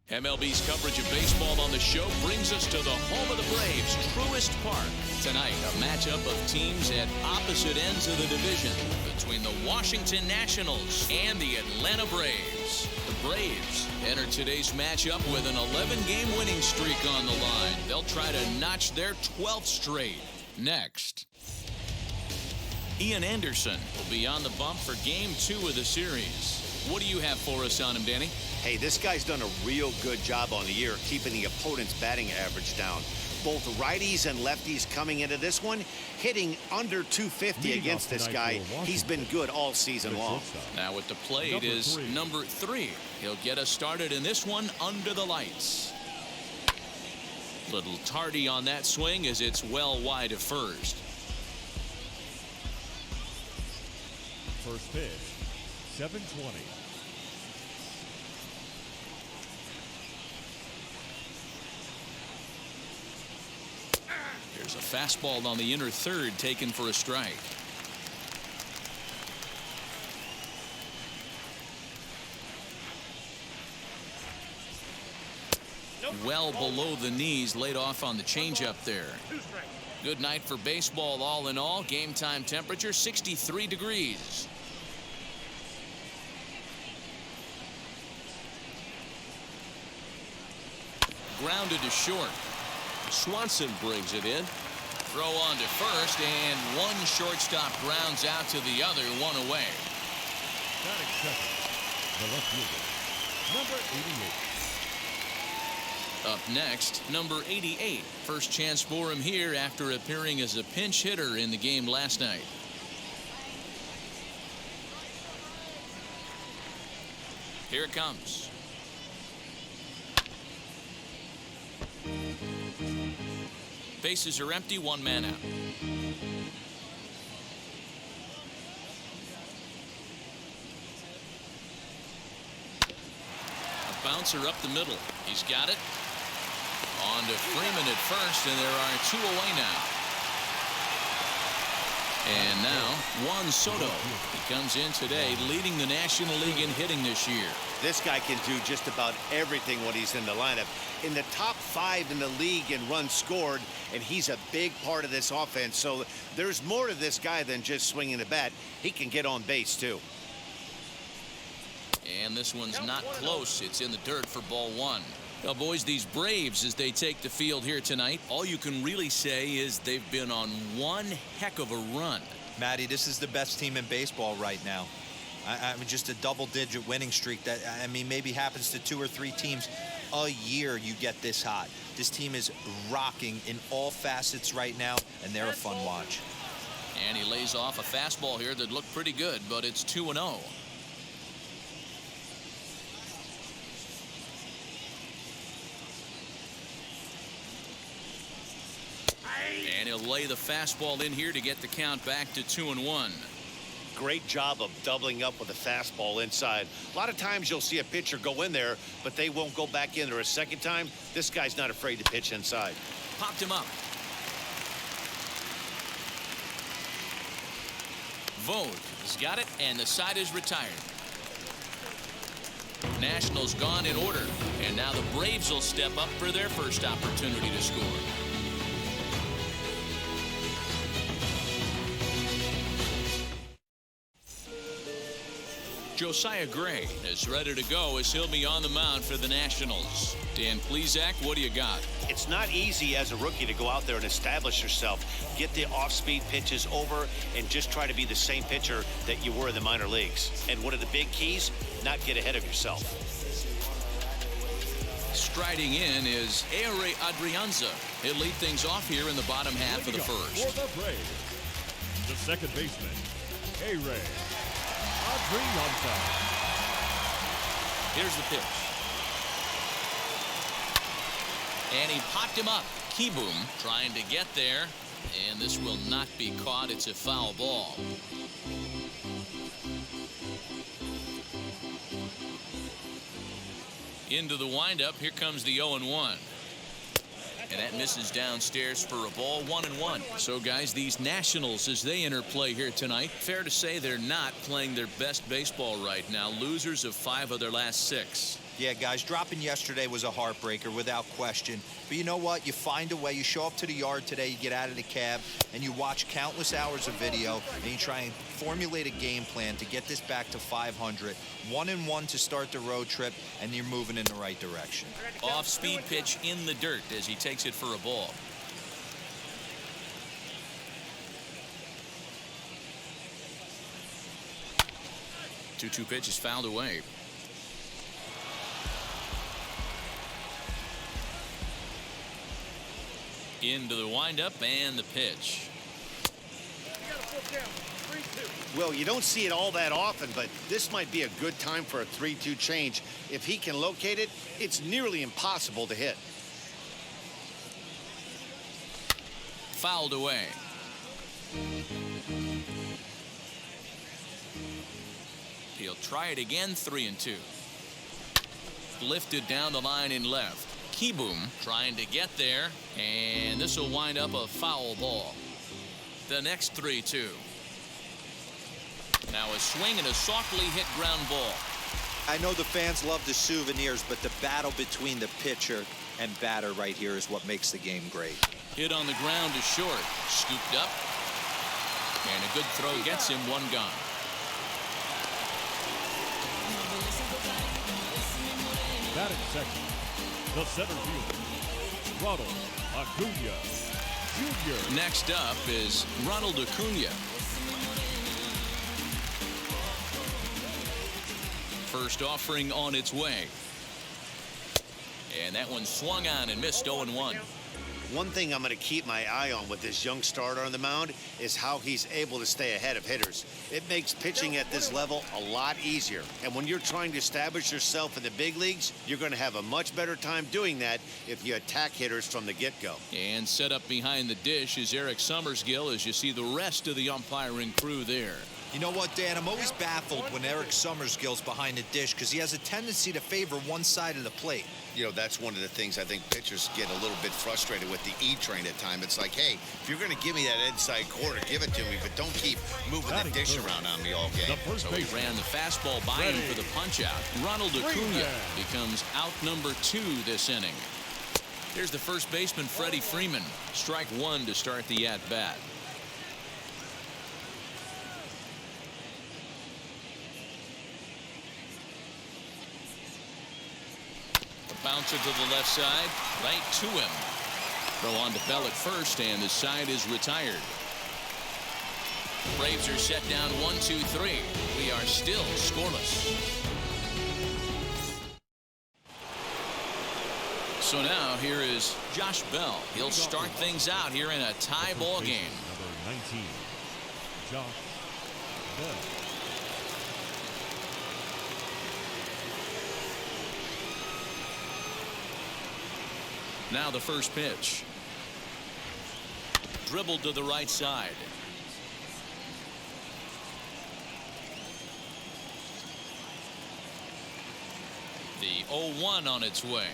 MLB's coverage of baseball on the show brings us to the home of the Braves, Truist Park. Tonight, a matchup of teams at opposite ends of the division between the Washington Nationals and the Atlanta Braves. The Braves enter today's matchup with an 11-game winning streak on the line. They'll try to notch their 12th straight. Next, Ian Anderson will be on the bump for Game 2 of the series. What do you have for us on him, Danny? Hey, this guy's done a real good job on the year keeping the opponent's batting average down. Both righties and lefties coming into this one, hitting under 250 against this guy. He's been good all season long. Now at the plate is number 3. He'll get us started in this one under the lights. Little tardy on that swing as it's well wide of first. First pitch, 7:20. There's a fastball on the inner third taken for a strike. Well below the knees, laid off on the changeup there. Good night for baseball all in all. Game time temperature 63 degrees. Grounded to short. Swanson brings it in. Throw on to first, and one shortstop grounds out to the other, one away. Batting second, the left fielder, number 88. Up next, number 88. First chance for him here after appearing as a pinch hitter in the game last night. Here it comes. Bases are empty, one man out. A bouncer up the middle. He's got it. On to Freeman at first, and there are 2 away now. And now Juan Soto. He comes in today leading the National League in hitting this year. This guy can do just about everything when he's in the lineup. In the top 5 in the league in runs scored, and he's a big part of this offense. So there's more to this guy than just swinging the bat. He can get on base too. And this one's not close. It's in the dirt for ball 1. Well, boys, these Braves, as they take the field here tonight, all you can really say is they've been on one heck of a run. Matty, this is the best team in baseball right now. I mean, just a double-digit winning streak that, I mean, maybe happens to 2 or 3 teams a year you get this hot. This team is rocking in all facets right now, and they're a fun watch. And he lays off a fastball here that looked pretty good, but it's 2-0. And he'll lay the fastball in here to get the count back to 2-1. Great job of doubling up with a fastball inside. A lot of times you'll see a pitcher go in there, but they won't go back in there a second time. This guy's not afraid to pitch inside. Popped him up. Vogt has got it, and the side is retired. Nationals gone in order, and now the Braves will step up for their first opportunity to score. Josiah Gray is ready to go as he'll be on the mound for the Nationals. Dan Plesac, what do you got? It's not easy as a rookie to go out there and establish yourself, get the off-speed pitches over, and just try to be the same pitcher that you were in the minor leagues. And one of the big keys, not get ahead of yourself. Striding in is Ehire Adrianza. He'll lead things off here in the bottom half of the first. For the Braves, the second baseman, Ehire Adrianza. Here's the pitch. And he popped him up. Kieboom trying to get there. And this will not be caught. It's a foul ball. Into the windup. Here comes the 0-1. And that misses downstairs for a ball, 1-1. So, guys, these Nationals, as they enter play here tonight, fair to say they're not playing their best baseball right now. Losers of 5 of their last 6. Yeah, guys, dropping yesterday was a heartbreaker without question. But you know what? You find a way. You show up to the yard today, you get out of the cab, and you watch countless hours of video, and you try and formulate a game plan to get this back to 500. 1-1 to start the road trip, and you're moving in the right direction. Off-speed pitch in the dirt as he takes it for a ball. Two-two pitch is fouled away. Into the windup and the pitch. Well, you don't see it all that often, but this might be a good time for a 3-2 change. If he can locate it, it's nearly impossible to hit. Fouled away. He'll try it again. 3-2. Lifted down the line in left. Kieboom trying to get there, and this will wind up a foul ball. The next 3-2. Now a swing and a softly hit ground ball. I know the fans love the souvenirs, but the battle between the pitcher and batter right here is what makes the game great. Hit on the ground is short. Scooped up, and a good throw gets him. One gone. Batting second, the center fielder, Ronald Acuna Jr. Next up is Ronald Acuna. First offering on its way. And that one swung on and missed. 0-1. One thing I'm going to keep my eye on with this young starter on the mound is how he's able to stay ahead of hitters. It makes pitching at this level a lot easier. And when you're trying to establish yourself in the big leagues, you're going to have a much better time doing that if you attack hitters from the get-go. And set up behind the dish is Eric Summersgill as you see the rest of the umpiring crew there. You know what, Dan? I'm always baffled when Eric Summersgill's behind the dish because he has a tendency to favor one side of the plate. You know, that's one of the things I think pitchers get a little bit frustrated with the E-train at times. It's like, hey, if you're going to give me that inside corner, give it to me, but don't keep moving the dish around on me all game. So he ran the fastball by him for the punch-out. Ronald Acuna becomes out number 2 this inning. Here's the first baseman, Freddie Freeman. Strike one to start the at-bat. Bouncer to the left side, right to him. Throw on to Bell at first, and the side is retired. Braves are set down 1-2-3. We are still scoreless. So now here is Josh Bell. He'll start things out here in a tie ball game. Number 19, Josh Bell. Now the first pitch. Dribbled to the right side. The 0-1 on its way.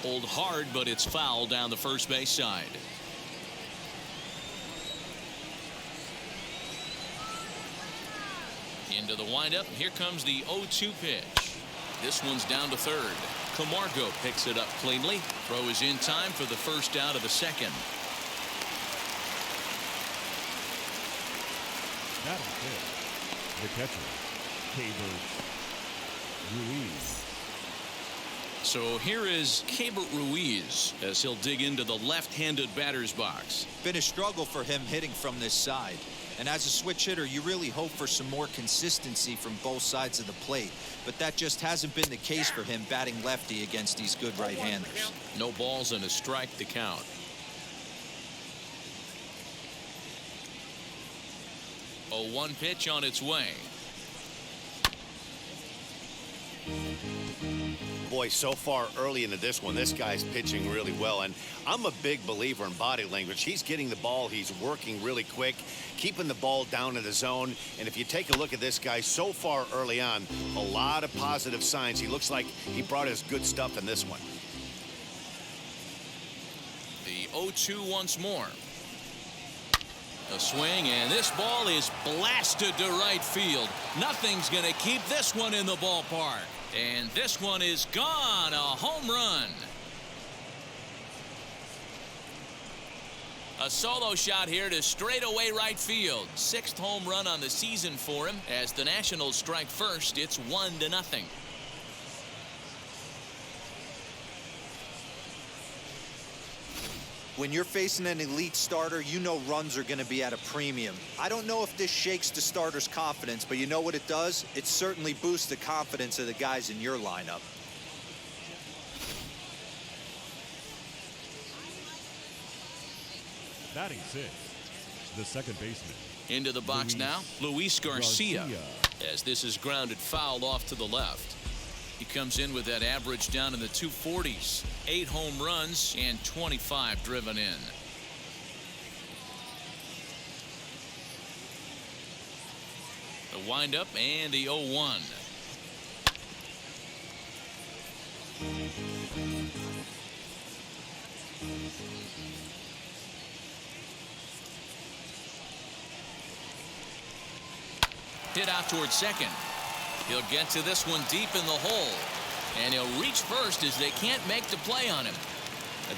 Pulled hard, but it's foul down the first base side. Into the windup. Here comes the 0-2 pitch. This one's down to third. Camargo picks it up cleanly. Throw is in time for the first out of the second. Batting fifth, the catcher, Ruiz. So here is Keibert Ruiz as he'll dig into the left-handed batter's box. Been a struggle for him hitting from this side. And as a switch hitter, you really hope for some more consistency from both sides of the plate. But that just hasn't been the case for him batting lefty against these good right-handers. No balls and a strike to count. A 1 pitch on its way. Boy, so far early into this one, this guy's pitching really well. And I'm a big believer in body language. He's getting the ball. He's working really quick, keeping the ball down in the zone. And if you take a look at this guy so far early on, a lot of positive signs. He looks like he brought his good stuff in this one. 0-2 once more. A swing, and this ball is blasted to right field. Nothing's going to keep this one in the ballpark. And this one is gone. A home run. A solo shot here to straightaway right field. 6th home run on the season for him. As the Nationals strike first, it's 1-0. When you're facing an elite starter, you know runs are going to be at a premium. I don't know if this shakes the starter's confidence, but you know what it does? It certainly boosts the confidence of the guys in your lineup. Batting 6th, the second baseman. Into the box now, Luis Garcia. As this is grounded foul off to the left. He comes in with that average down in the 240s. 8 home runs and 25 driven in. The windup and the 0-1. Hit out towards second. He'll get to this one deep in the hole. And he'll reach first as they can't make the play on him.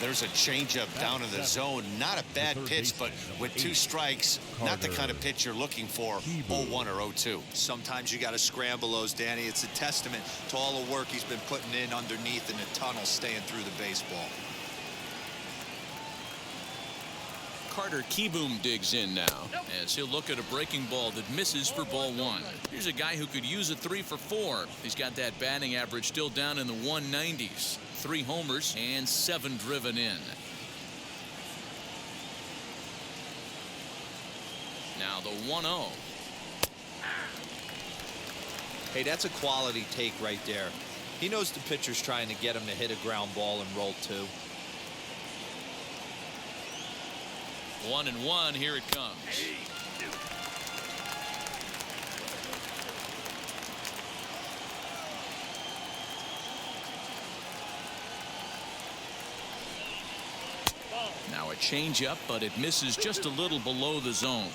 There's a changeup down in the zone. Not a bad pitch, but with 2 strikes, not the kind of pitch you're looking for. 0-1 or 0-2. Sometimes you got to scramble those, Danny. It's a testament to all the work he's been putting in underneath in the tunnel, staying through the baseball. Carter Kieboom digs in now as he'll look at a breaking ball that misses for ball 1. Here's a guy who could use a 3 for 4. He's got that batting average still down in the 190s. 3 homers and 7 driven in. Now the 1-0. Hey, that's a quality take right there. He knows the pitcher's trying to get him to hit a ground ball and roll 2. 1-1. Here it comes. Now a changeup, but it misses just a little below the zone.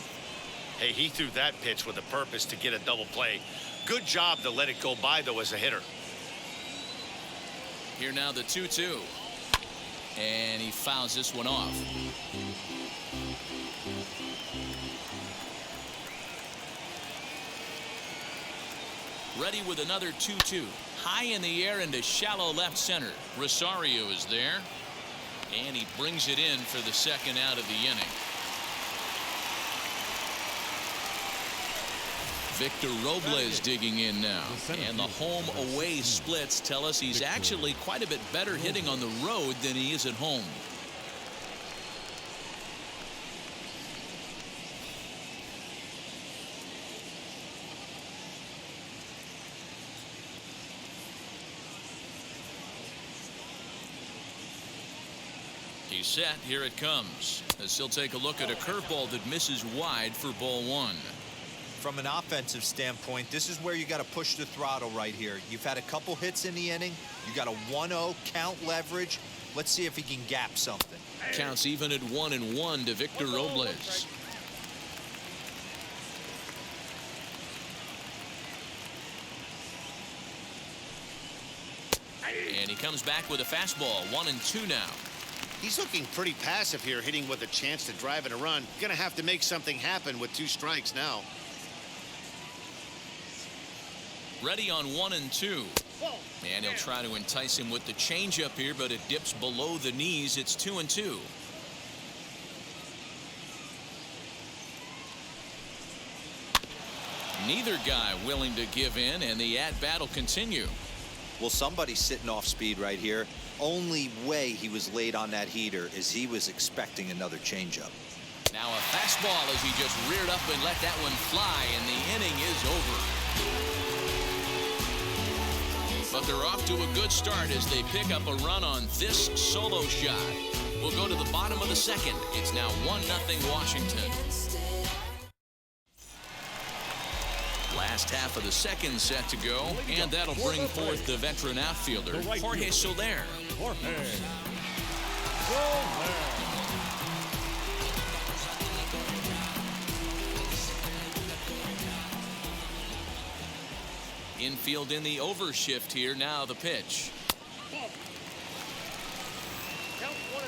Hey, he threw that pitch with a purpose to get a double play. Good job to let it go by, though, as a hitter. Here now the 2-2. And he fouls this one off. Ready with another 2-2. High in the air into shallow left center. Rosario is there. And he brings it in for the second out of the inning. Victor Robles digging in now. And the home-away splits tell us he's actually quite a bit better hitting on the road than he is at home. He's set. Here it comes. As he'll take a look at a curveball that misses wide for ball 1. From an offensive standpoint, this is where you got to push the throttle right here. You've had a couple hits in the inning. You got a 1-0 count leverage. Let's see if he can gap something. Counts even at 1-1 to Victor Robles. And he comes back with a fastball. 1-2 now. He's looking pretty passive here, hitting with a chance to drive in a run. Gonna have to make something happen with 2 strikes now. Ready on 1-2. And he'll try to entice him with the changeup here, but it dips below the knees. It's 2-2. Neither guy willing to give in, and the at-bat will continue. Well, somebody's sitting off speed right here. Only way he was late on that heater is he was expecting another changeup. Now a fastball as he just reared up and let that one fly, and the inning is over. But they're off to a good start as they pick up a run on this solo shot. We'll go to the bottom of the second. It's now 1-0 Washington. Last half of the second set to go, and that'll bring forth the veteran outfielder, Jorge Soler. Infield in the overshift here. Now the pitch. Count 1-0.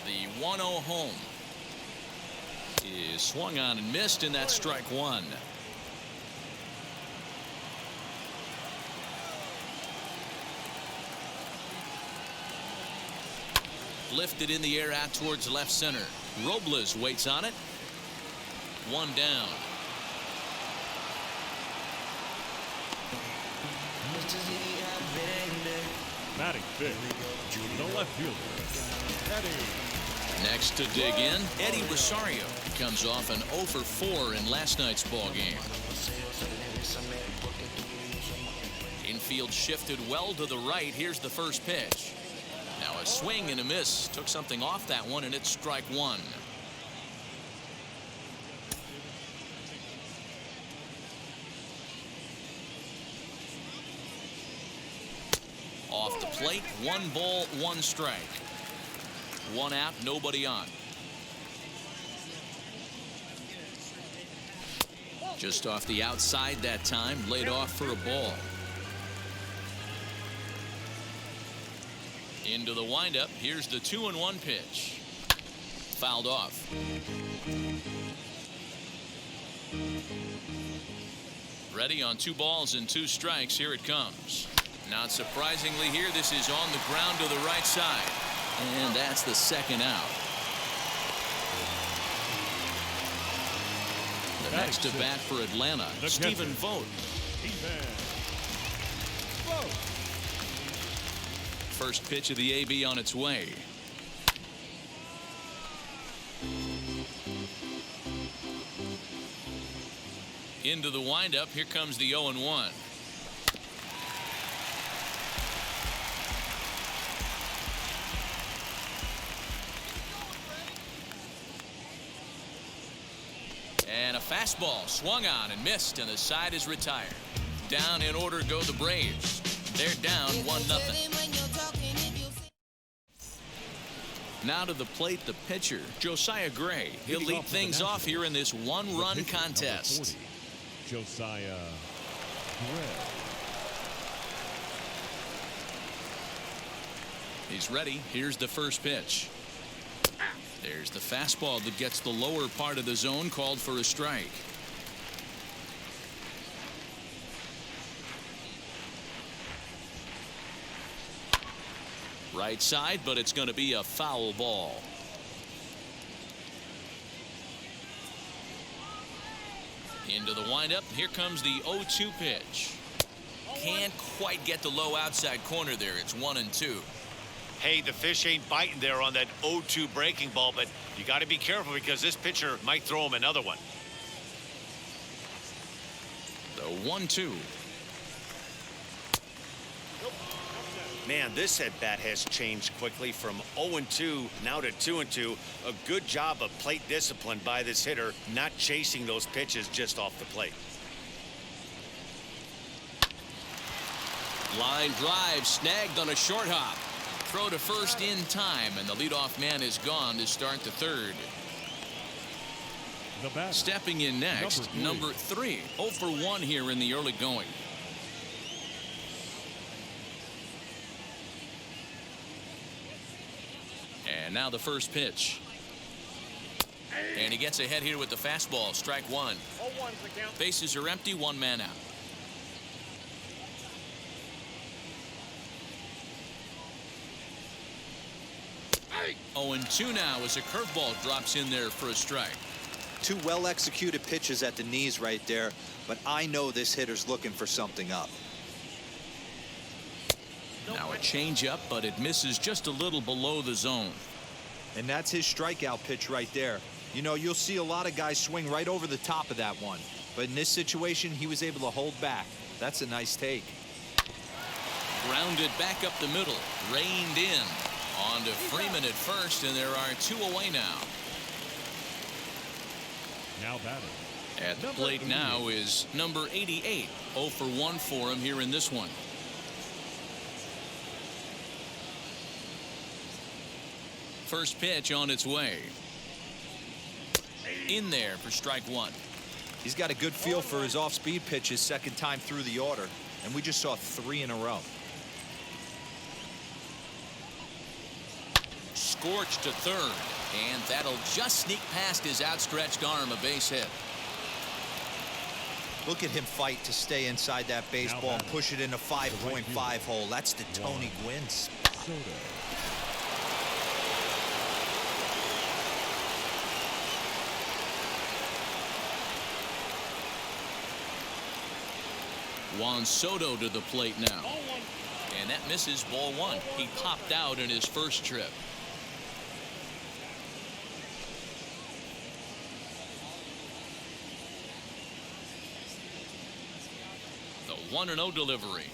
The 1-0 home is swung on and missed, and that's strike one. Lifted in the air out towards left center. Robles waits on it. One down. Batting fifth, the left fielder, Eddie. Next to dig in, Eddie Rosario comes off an 0 for 4 in last night's ball game. Infield shifted well to the right. Here's the first pitch. Now a swing and a miss. Took something off that one, and it's strike one. Off the plate, 1 ball, 1 strike. 1 out, nobody on. Just off the outside that time, laid off for a ball. Into the windup. Here's the 2-1 pitch. Fouled off. Ready on 2 balls and 2 strikes. Here it comes. Not surprisingly here, this is on the ground to the right side. And that's the second out. The next to bat for Atlanta, Stephen Vogt. First pitch of the AB on its way. Into the windup. Here comes the 0-1. And a fastball swung on and missed, and the side is retired. Down in order go the Braves. They're down 1-0. Now to the plate, the pitcher, Josiah Gray. He'll lead things off here in this 1-run contest. 40, Josiah Gray. He's ready. Here's the first pitch. There's the fastball that gets the lower part of the zone, called for a strike. Right side, but it's going to be a foul ball. Into the windup. Here comes the 0-2 pitch. Can't quite get the low outside corner there. It's 1-2. Hey, the fish ain't biting there on that 0-2 breaking ball, but you got to be careful because this pitcher might throw him another one. The 1-2. Man, this at-bat has changed quickly from 0-2 now to 2-2. A good job of plate discipline by this hitter, not chasing those pitches just off the plate. Line drive snagged on a short hop. Throw to first in time, and the leadoff man is gone to start the third. Stepping in next, number 3. 0 for 1 here in the early going. And now the first pitch. And he gets ahead here with the fastball. Strike one. Bases are empty. 1 man out. Hey. 0-2 now as a curveball drops in there for a strike. 2 well-executed pitches at the knees right there, but I know this hitter's looking for something up. Now a changeup, but it misses just a little below the zone. And that's his strikeout pitch right there. You know, you'll see a lot of guys swing right over the top of that one, but in this situation he was able to hold back. That's a nice take. Grounded back up the middle, reined in. On to Freeman at first, and there are 2 away now. Now batting. At the plate now is number 88. 0 for 1 for him here in this one. First pitch on its way. In there for strike one. He's got a good feel for his off-speed pitches second time through the order, and we just saw 3 in a row. Scorched to third, and that'll just sneak past his outstretched arm, a base hit. Look at him fight to stay inside that baseball and push it in a 5.5 hole. That's the Tony Gwynn. Soto. Juan Soto to the plate now. And that misses, ball one. He popped out in his first trip. The 1-0 delivery.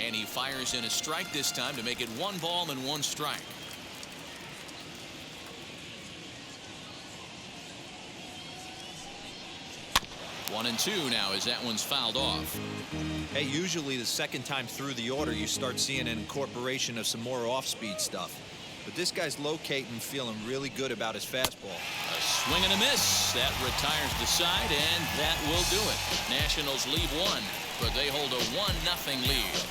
And he fires in a strike this time to make it 1 ball and 1 strike. One and two now as that one's fouled off. Hey, usually the second time through the order you start seeing an incorporation of some more off-speed stuff. But this guy's locating, feeling really good about his fastball. A swing and a miss. That retires the side, and that will do it. Nationals leave one, but they hold a 1-0 lead.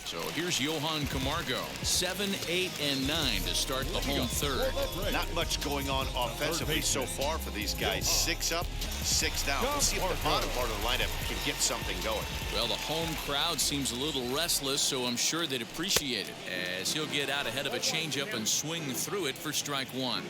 So here's Johan Camargo, 7, 8, and 9 to start the home third. Not much going on offensively so far for these guys. 6 up, 6 down. We'll see if the bottom part of the lineup can get something going. Well, the home crowd seems a little restless, so I'm sure they'd appreciate it, as he'll get out ahead of a changeup and swing through it for strike one.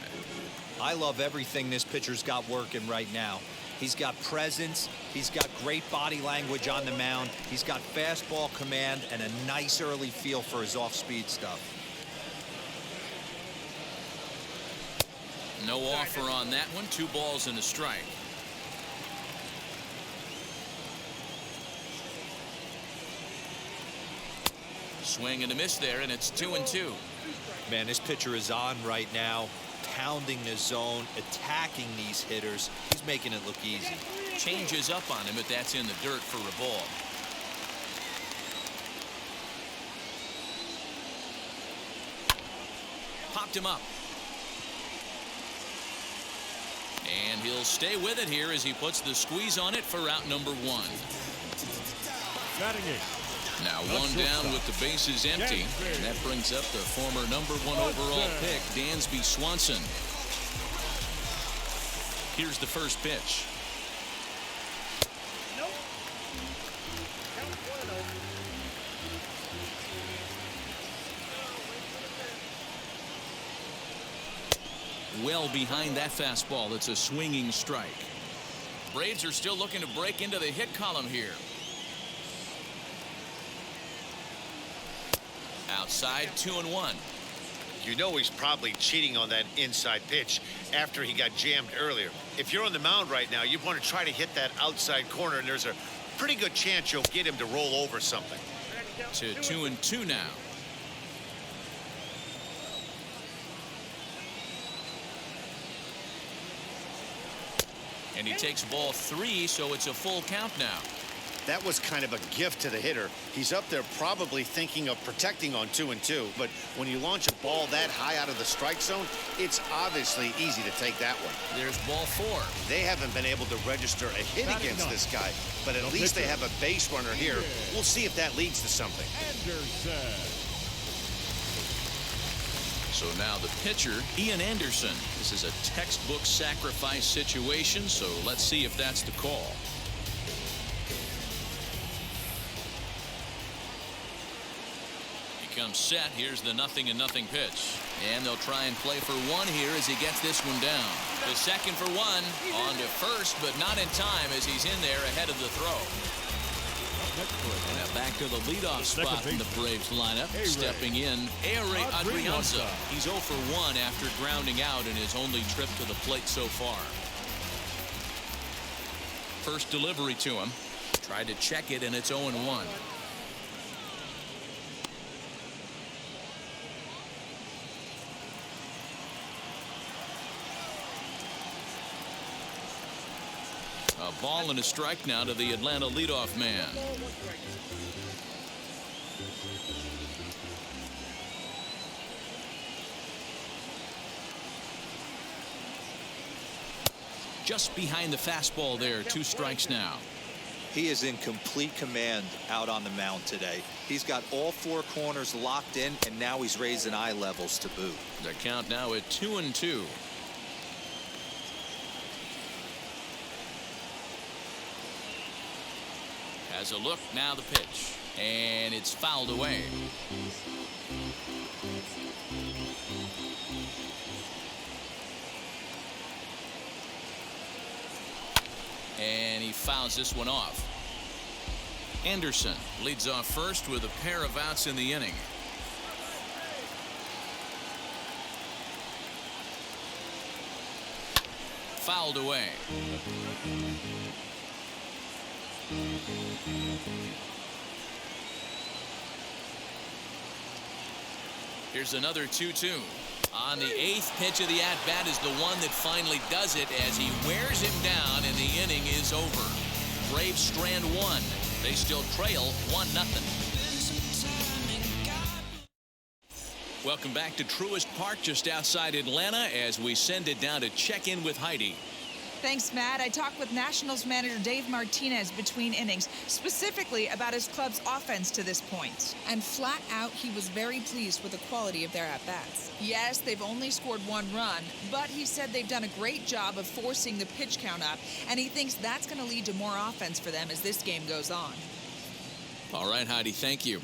I love everything this pitcher's got working right now. He's got presence. He's got great body language on the mound. He's got fastball command and a nice early feel for his off-speed stuff. No offer on that one. 2 balls and a strike. Swing and a miss there, and it's 2-2. Man, this pitcher is on right now, pounding the zone, attacking these hitters. He's making it look easy. Changes up on him, but that's in the dirt for a ball. Popped him up. And he'll stay with it here as he puts the squeeze on it for out number 1. Batting eighth. Now 1 down with the bases empty, and that brings up the former number 1 overall pick, Dansby Swanson. Here's the first pitch. Well behind that fastball. It's a swinging strike. Braves are still looking to break into the hit column here. Outside, 2-1. You know he's probably cheating on that inside pitch after he got jammed earlier. If you're on the mound right now, you want to try to hit that outside corner, and there's a pretty good chance you'll get him to roll over something. To 2-2 now. And he takes ball 3, so it's a full count now. That was kind of a gift to the hitter. He's up there probably thinking of protecting on 2-2, but when you launch a ball that high out of the strike zone, it's obviously easy to take that one. There's ball 4. They haven't been able to register a hit against this guy, but at least they have a base runner here. We'll see if that leads to something. Anderson. So now the pitcher, Ian Anderson. This is a textbook sacrifice situation, so let's see if that's the call. Comes set. Here's the 0-0 pitch, and they'll try and play for 1 here as he gets this one down. The second for 1, on to first, but not in time as he's in there ahead of the throw. And now back to the leadoff spot in the Braves lineup. Stepping in, Adrianza. He's 0 for 1 after grounding out in his only trip to the plate so far. First delivery to him. Tried to check it, and it's 0-1. A ball and a strike now to the Atlanta leadoff man. just behind the fastball there. 2 strikes now. He is in complete command out on the mound today. He's got all 4 corners locked in, and now he's raising eye levels to boot. The count now at 2-2. Has a look, now the pitch, and it's fouled away. And he fouls this one off. Anderson leads off first with a pair of outs in the inning. Fouled away. Here's another 2-2. On the 8th pitch of the at-bat is the one that finally does it as he wears him down, and the inning is over. Braves strand 1. They still trail 1-0. Welcome back to Truist Park just outside Atlanta as we send it down to check in with Heidi. Thanks, Matt. I talked with Nationals manager Dave Martinez between innings, specifically about his club's offense to this point. And flat out, he was very pleased with the quality of their at-bats. Yes, they've only scored 1 run, but he said they've done a great job of forcing the pitch count up, and he thinks that's going to lead to more offense for them as this game goes on. All right, Heidi, thank you.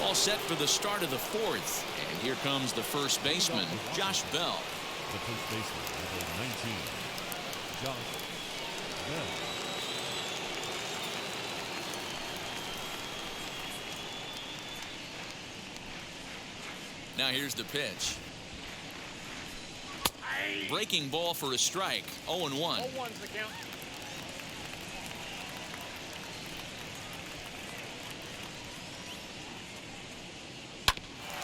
All set for the start of the 4th, and here comes the first baseman, Josh Bell. The first baseman, number 19, Josh Bell. Now here's the pitch. Breaking ball for a strike. 0-1. 0-1's the count.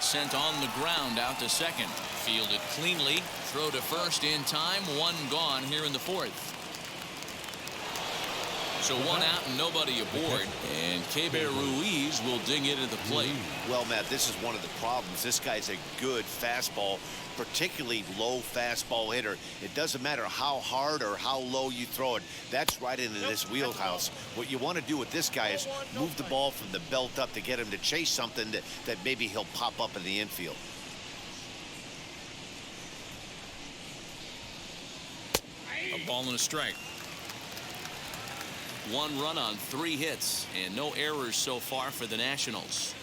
Sent on the ground out to second. Fielded cleanly. Throw to first in time. 1 gone here in the 4th. So 1 out and nobody aboard. And Keber Ruiz will dig into the plate. Well, Matt, this is one of the problems. This guy's a good fastball, particularly low fastball hitter. It doesn't matter how hard or how low you throw it. That's right into this wheelhouse. What you want to do with this guy is move the ball from the belt up to get him to chase something that maybe he'll pop up in the infield. A ball and a strike. 1 run on 3 hits and no errors so far for the Nationals.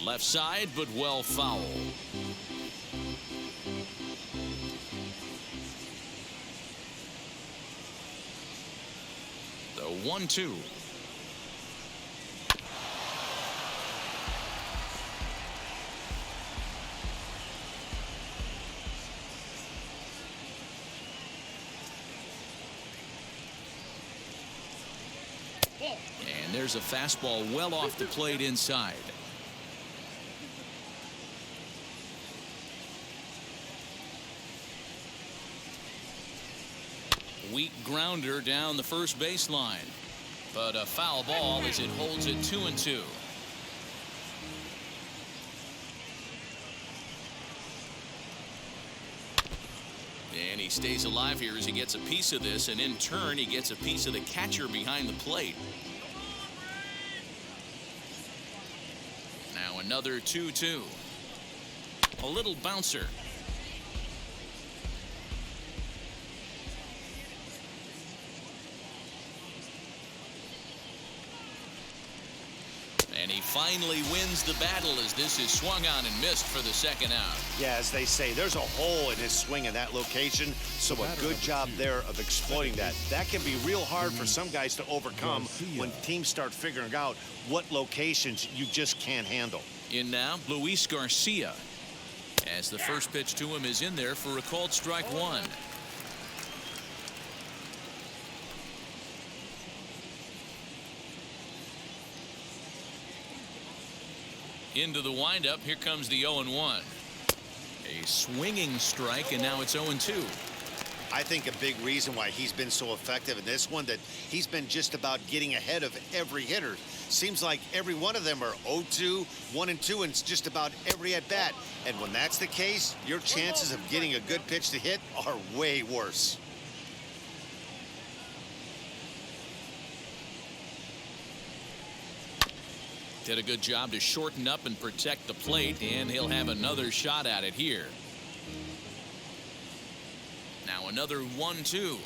Left side, but well foul. The 1-2. And there's a fastball well off the plate inside. Weak grounder down the first baseline, but a foul ball as it holds it 2-2. And he stays alive here as he gets a piece of this, and in turn he gets a piece of the catcher behind the plate. Now another 2-2. A little bouncer. And he finally wins the battle as this is swung on and missed for the 2nd out. Yeah, as they say, there's a hole in his swing in that location, so a good job there of exploiting that. That can be real hard for some guys to overcome when teams start figuring out what locations you just can't handle. In now, Luis Garcia, as the first pitch to him is in there for a called strike 1. Into the windup. Here comes the 0-1. A swinging strike, and now it's 0-2. I think a big reason why he's been so effective in this one, that he's been just about getting ahead of every hitter. Seems like every one of them are 0-2, 1-2, and it's just about every at-bat. And when that's the case, your chances of getting a good pitch to hit are way worse. Did a good job to shorten up and protect the plate, and he'll have another shot at it here. Now another 1-2.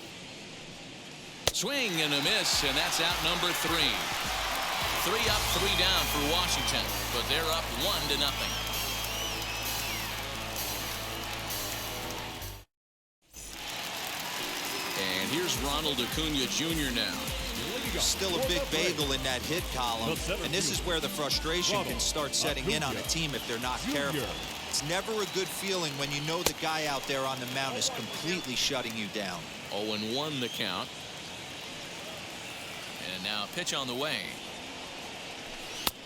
Swing and a miss, and that's out number 3. 3 up, 3 down for Washington, but they're up 1-0. And here's Ronald Acuna Jr. now. Still a big bagel in that hit column, and this is where the frustration can start setting in on a team if they're not careful. It's never a good feeling when you know the guy out there on the mound is completely shutting you down. 0-1 the count. And now a pitch on the way.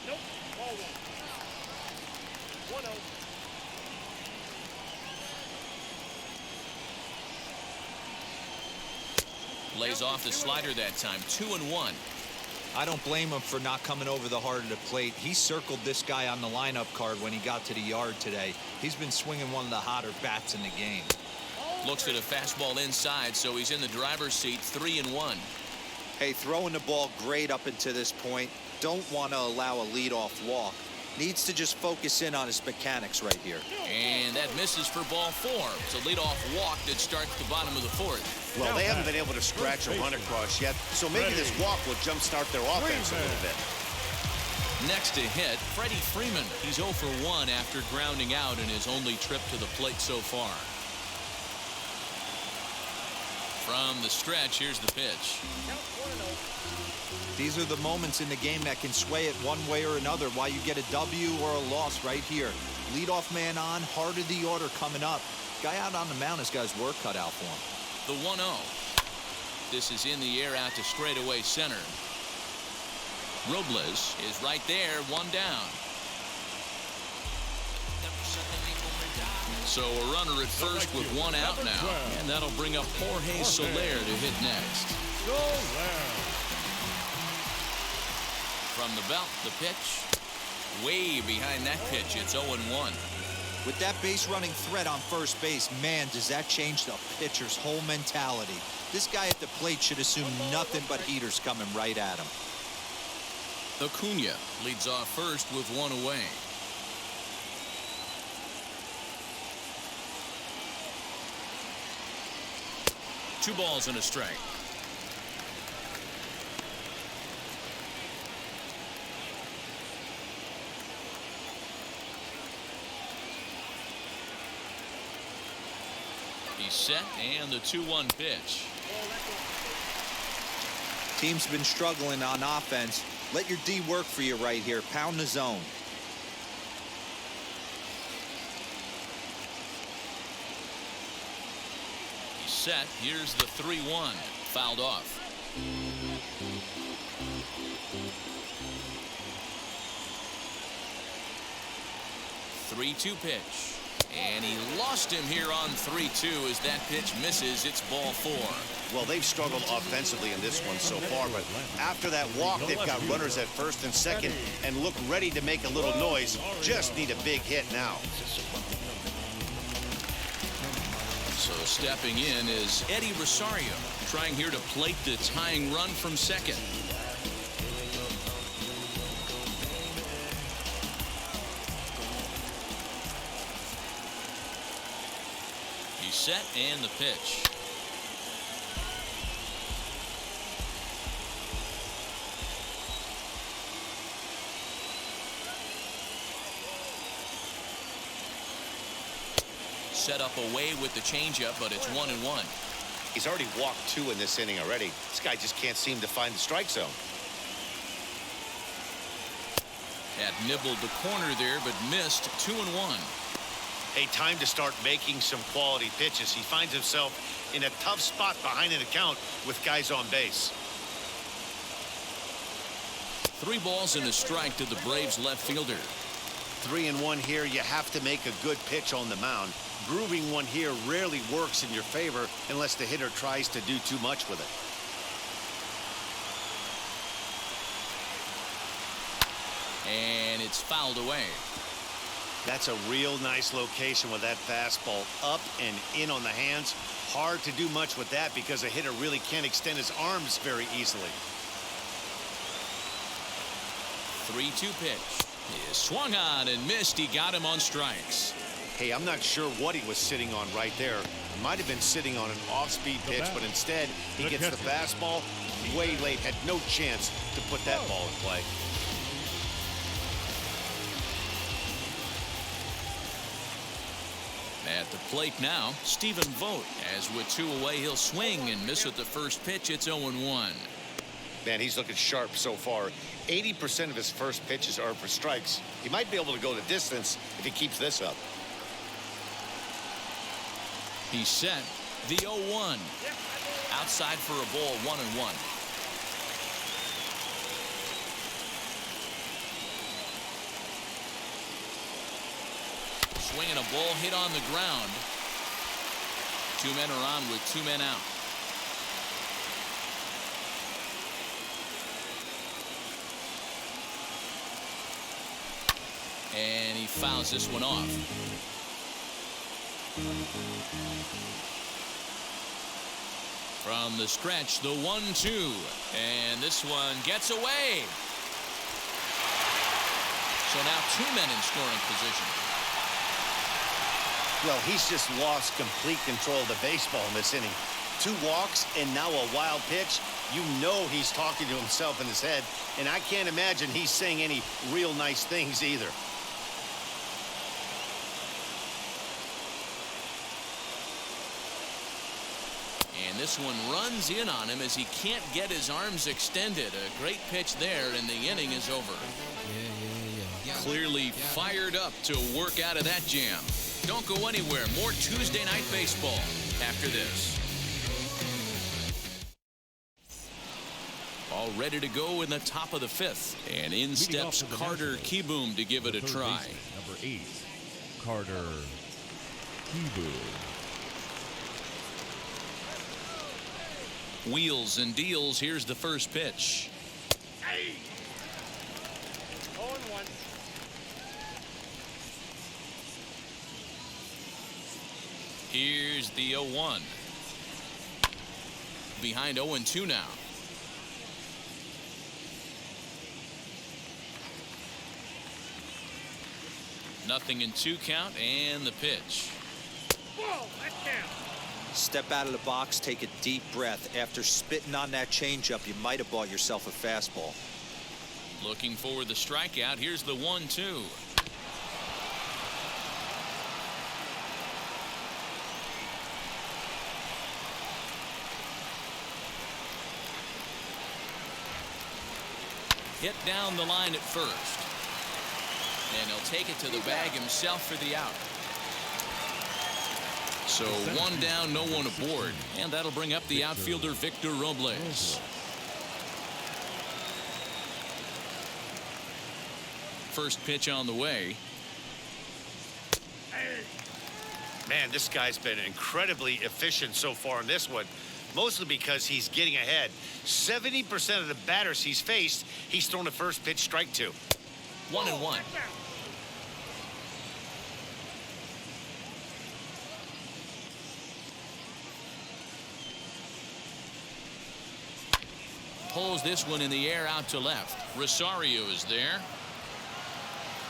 Nope. Ball 1. 1-0. Lays off the slider that time. 2-1. I don't blame him for not coming over the heart of the plate. He circled this guy on the lineup card when he got to the yard today. He's been swinging one of the hotter bats in the game. Looks at a fastball inside, so he's in the driver's seat. 3-1. Hey, throwing the ball great up until this point. Don't want to allow a leadoff walk. Needs to just focus in on his mechanics right here. And that misses for ball 4. It's a leadoff walk that starts the bottom of the 4th. Well, they haven't been able to scratch a run across yet, so maybe this walk will jumpstart their offense a little bit. Next to hit, Freddie Freeman. He's 0 for 1 after grounding out in his only trip to the plate so far. From the stretch, here's the pitch. Count 1-0. These are the moments in the game that can sway it one way or another, why you get a W or a loss right here. Leadoff man on, heart of the order coming up. Guy out on the mound has got his work cut out for him. The 1-0. This is in the air out to straightaway center. Robles is right there, 1 down. So a runner at first with 1 out now. And that'll bring up Jorge Soler to hit next. From the belt, the pitch. Way behind that pitch, it's 0-1. With that base running threat on first base, man, does that change the pitcher's whole mentality. This guy at the plate should assume nothing but heaters coming right at him. Acuna leads off first with 1 away. Two balls and a strike. He's set, and the 2-1 pitch. Team's been struggling on offense. Let your D work for you right here. Pound the zone. He's set. Here's the 3-1. Fouled off. Three-2 pitch. And he lost him here on 3-2 as that pitch misses. It's ball 4. Well, they've struggled offensively in this one so far, but after that walk, they've got runners at first and second and look ready to make a little noise. Just need a big hit now. So stepping in is Eddie Rosario, trying here to plate the tying run from second. He's set, and the pitch. Set up away with the changeup, but it's 1-1. He's already walked 2 in this inning already. This guy just can't seem to find the strike zone. Had nibbled the corner there, but missed. 2-1. Hey, time to start making some quality pitches. He finds himself in a tough spot behind an account with guys on base. 3 balls and a strike to the Braves left fielder. 3-1 here. You have to make a good pitch on the mound. grooving one here rarely works in your favor unless the hitter tries to do too much with it. And it's fouled away. That's a real nice location with that fastball up and in on the hands. Hard to do much with that because a hitter really can't extend his arms very easily. 3-2 pitch. He is swung on and missed. He got him on strikes. Hey, I'm not sure what he was sitting on right there. Might have been sitting on an off-speed pitch, but instead he gets the fastball way late. Had no chance to put that ball in play. At the plate now, Stephen Vogt. As with 2 away, he'll swing and miss at the first pitch. It's 0-1. Man, he's looking sharp so far. 80% of his first pitches are for strikes. He might be able to go the distance if he keeps this up. He's set. The 0-1. Outside for a ball, 1-1. Swinging a ball hit on the ground. 2 men are on with 2 men out. And he fouls this one off. From the stretch, the 1-2. And this one gets away. So now 2 men in scoring position. Well, he's just lost complete control of the baseball in this inning. 2 walks and now a wild pitch. You know he's talking to himself in his head, and I can't imagine he's saying any real nice things either. And this one runs in on him as he can't get his arms extended. A great pitch there, and the inning is over. Clearly fired up to work out of that jam. Don't go anywhere. More Tuesday Night Baseball after this. All ready to go in the top of the 5th. And in steps Carter Kieboom to give it a try. Number 8, Carter Kieboom. Wheels and deals. Here's the first pitch. 0-1. Here's the 0-1. Behind 0-2 now. Nothing in 2 count, and the pitch. Whoa, that's down. Step out of the box, take a deep breath. After spitting on that changeup, you might have bought yourself a fastball. Looking for the strikeout. Here's the 1-2. Hit down the line at first. And he'll take it to the bag himself for the out. So 1 down, no one aboard. And that'll bring up the outfielder Victor Robles. First pitch on the way. Man, this guy's been incredibly efficient so far in this one, mostly because he's getting ahead. 70% of the batters he's faced, he's thrown a first pitch strike to. 1-1. Pulls this one in the air out to left. Rosario is there.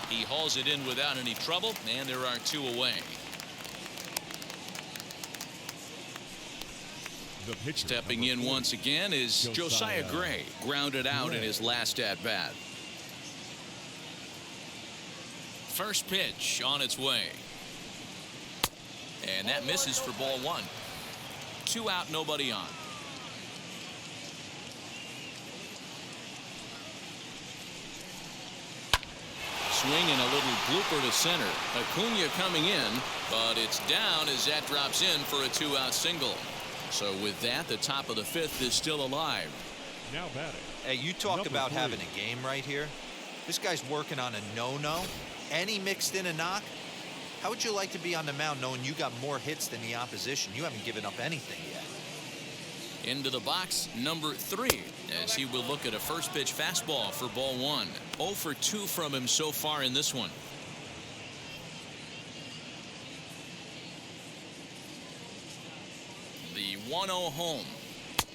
He hauls it in without any trouble, and there are 2 away. Stepping in once again is Josiah Gray, grounded out in his last at-bat. First pitch on its way. And that misses for ball 1. 2 out, nobody on. Swing and a little blooper to center. Acuna coming in, but it's down as that drops in for a 2-out single. So with that, the top of the 5th is still alive. Now batting. Hey, you talk Number about 3. having a game right here. This guy's working on a no-no, and he mixed in a knock. How would you like to be on the mound knowing you got more hits than the opposition? You haven't given up anything yet. Into the box, number 3, as he will look at a first pitch fastball for ball 1. 0 for 2 from him so far in this one. The 1-0 home.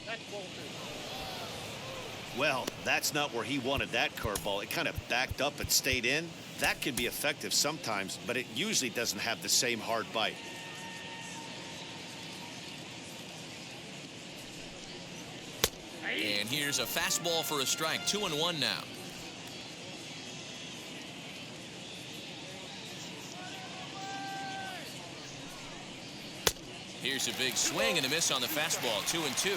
That's ball 2. Well, that's not where he wanted that curveball. It kind of backed up and stayed in. That can be effective sometimes, but it usually doesn't have the same hard bite. And here's a fastball for a strike. 2-1 now. Here's a big swing and a miss on the fastball. 2-2.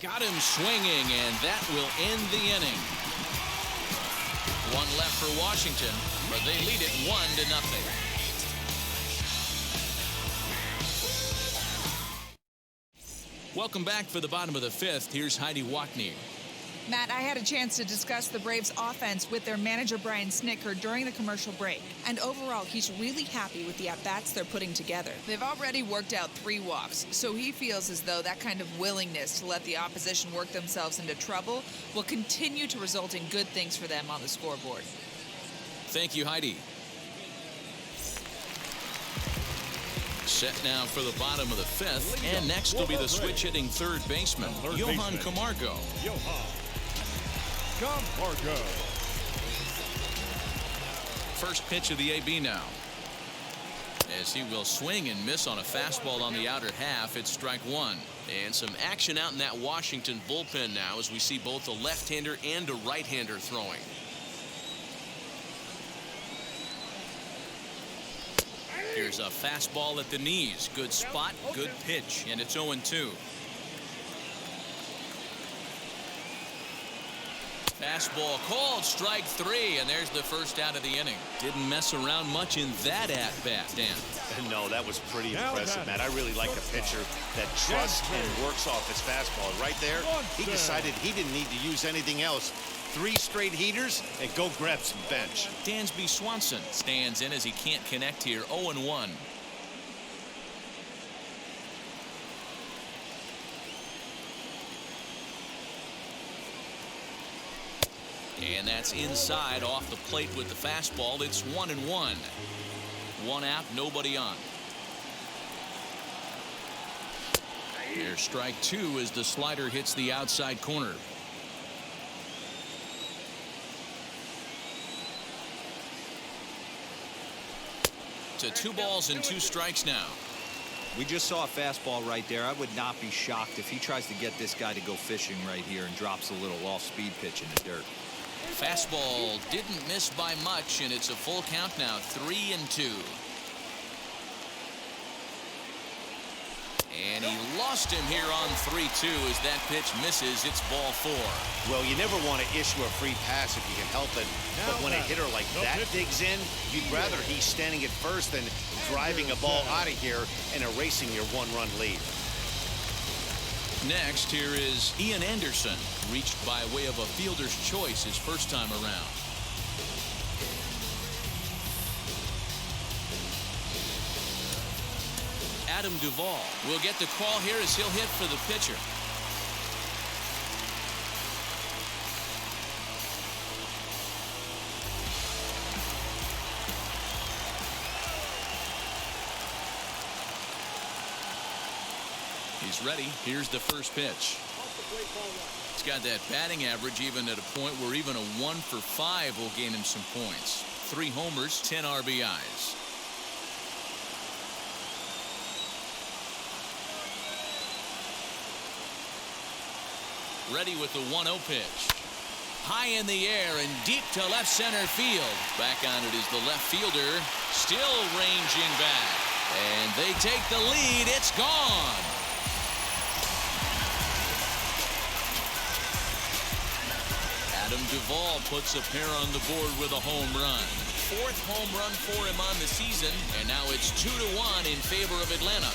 Got him swinging, and that will end the inning. One left for Washington, but they lead it 1-0. Welcome back for the bottom of the 5th. Here's Heidi Watney. Matt, I had a chance to discuss the Braves' offense with their manager, Brian Snitker, during the commercial break. And overall, he's really happy with the at-bats they're putting together. They've already worked out 3 walks, so he feels as though that kind of willingness to let the opposition work themselves into trouble will continue to result in good things for them on the scoreboard. Thank you, Heidi. Set now for the bottom of the 5th, and next will be the switch-hitting third baseman, Johan Camargo. Camargo. First pitch of the AB now. As he will swing and miss on a fastball on the outer half, it's strike 1. And some action out in that Washington bullpen now as we see both a left-hander and a right-hander throwing. Here's a fastball at the knees. Good spot, good pitch, and it's 0-2. Fastball called, strike 3, and there's the first out of the inning. Didn't mess around much in that at-bat, Dan. No, that was pretty impressive, Matt. I really like a pitcher that trusts and works off his fastball. Right there, he decided he didn't need to use anything else. 3 straight heaters and go grab some bench. Dansby Swanson stands in as he can't connect here. 0-1. And that's inside off the plate with the fastball. It's 1-1. 1 out, nobody on. Here's strike 2 as the slider hits the outside corner. To 2 balls and 2 strikes now. We just saw a fastball right there. I would not be shocked if he tries to get this guy to go fishing right here and drops a little off-speed pitch in the dirt. Fastball didn't miss by much, and it's a full count now. 3-2. And he lost him here on 3-2 as that pitch misses. It's ball 4. Well, you never want to issue a free pass if you can help it. But when a hitter like that digs in, you'd rather he's standing at first than driving a ball out of here and erasing your 1-run lead. Next, here is Ian Anderson, reached by way of a fielder's choice his first time around. Adam Duvall will get the call here as he'll hit for the pitcher. He's ready. Here's the first pitch. He's got that batting average even at a point where even a 1 for 5 will gain him some points. 3 homers, 10 RBIs. Ready with the 1-0 pitch. High in the air and deep to left center field. Back on it is the left fielder, still ranging back. And they take the lead. It's gone. Adam Duvall puts a pair on the board with a home run. 4th home run for him on the season, and now it's 2-1 in favor of Atlanta.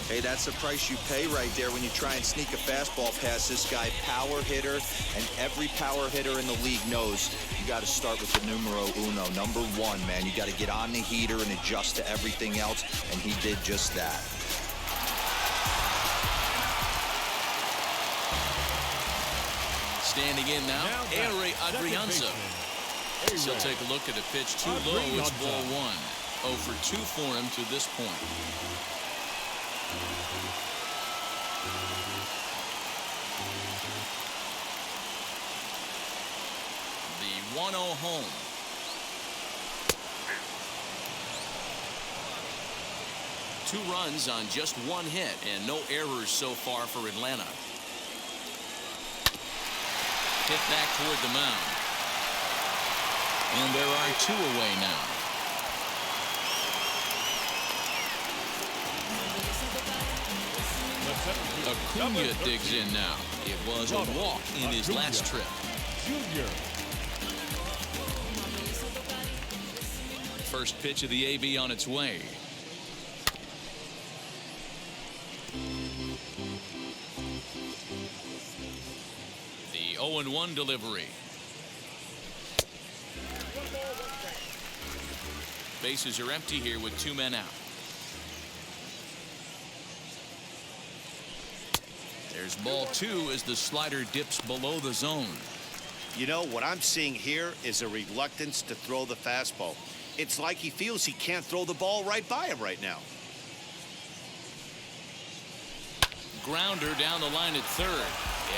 Hey, that's the price you pay right there when you try and sneak a fastball past this guy. Power hitter, and every power hitter in the league knows you got to start with the numero uno, number one, man. You got to get on the heater and adjust to everything else, and he did just that. Standing in now, Eri Adrianza. So take a look at a pitch too low. It's ball one. 0 for 2 for him to this point. The 1-0 home. Two runs on just one hit and no errors so far for Atlanta. Hit back toward the mound. And there are two away now. Acuna digs in now. It was a walk in his last trip. First pitch of the AB on its way. The 0-1 delivery. Bases are empty here with 2 men out. There's ball 2 as the slider dips below the zone. You know, what I'm seeing here is a reluctance to throw the fastball. It's like he feels he can't throw the ball right by him right now. Grounder down the line at third.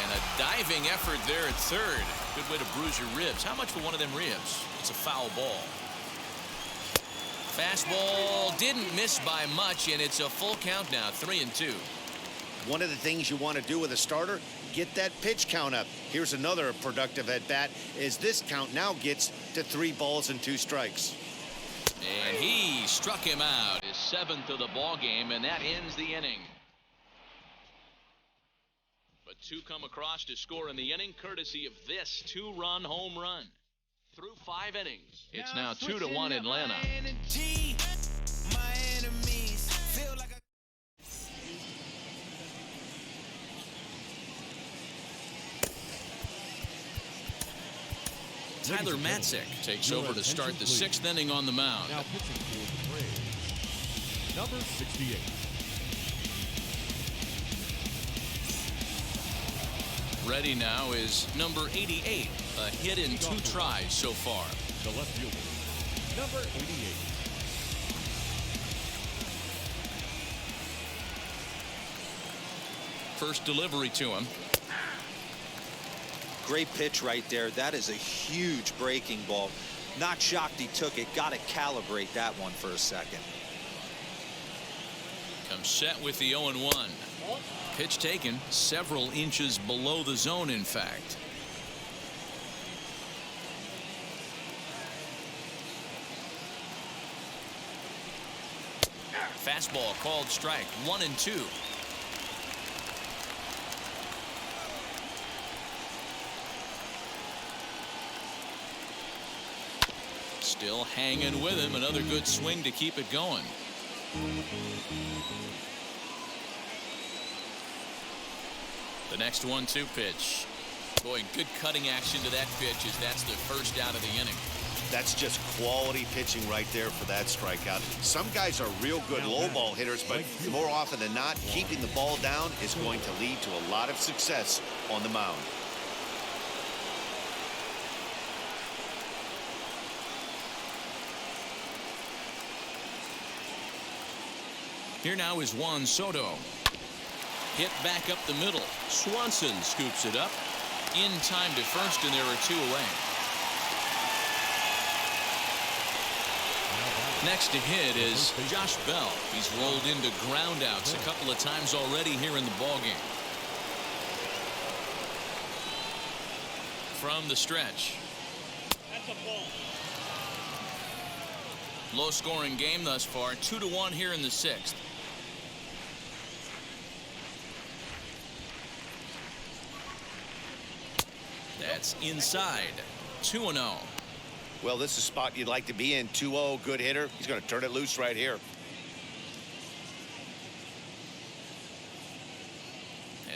And a diving effort there at third. Good way to bruise your ribs. How much for one of them ribs? It's a foul ball. Fastball didn't miss by much, and it's a full count now, 3-2. One of the things you want to do with a starter, get that pitch count up. Here's another productive at bat as this count now gets to 3 balls and 2 strikes. And he struck him out, his 7th of the ball game, and that ends the inning. But 2 come across to score in the inning, courtesy of this 2-run home run. Through 5 innings, it's now 2-1 Atlanta. Tyler Matzek takes over to start the 6th inning on the mound. Now pitching for the Braves, number 68. Ready now is number 88. A hit in 2 tries so far. The left fielder, number 88. First delivery to him. Great pitch right there. That is a huge breaking ball. Not shocked he took it. Got to calibrate that one for a second. Comes set with the 0-1. Pitch taken several inches below the zone, in fact. Fastball called strike, 1-2. Still hanging with him. Another good swing to keep it going. The next 1-2 pitch. Boy, good cutting action to that pitch as that's the first out of the inning. That's just quality pitching right there for that strikeout. Some guys are real good low ball hitters, but more often than not, keeping the ball down is going to lead to a lot of success on the mound. Here now is Juan Soto. Hit back up the middle. Swanson scoops it up in time to first, and there are 2 away. Next to hit is Josh Bell. He's rolled into groundouts a couple of times already here in the ballgame. From the stretch. That's a ball. Low scoring game thus far. 2-1 here in the 6th. That's inside. 2-0. Well, this is a spot you'd like to be in. 2-0, good hitter. He's going to turn it loose right here.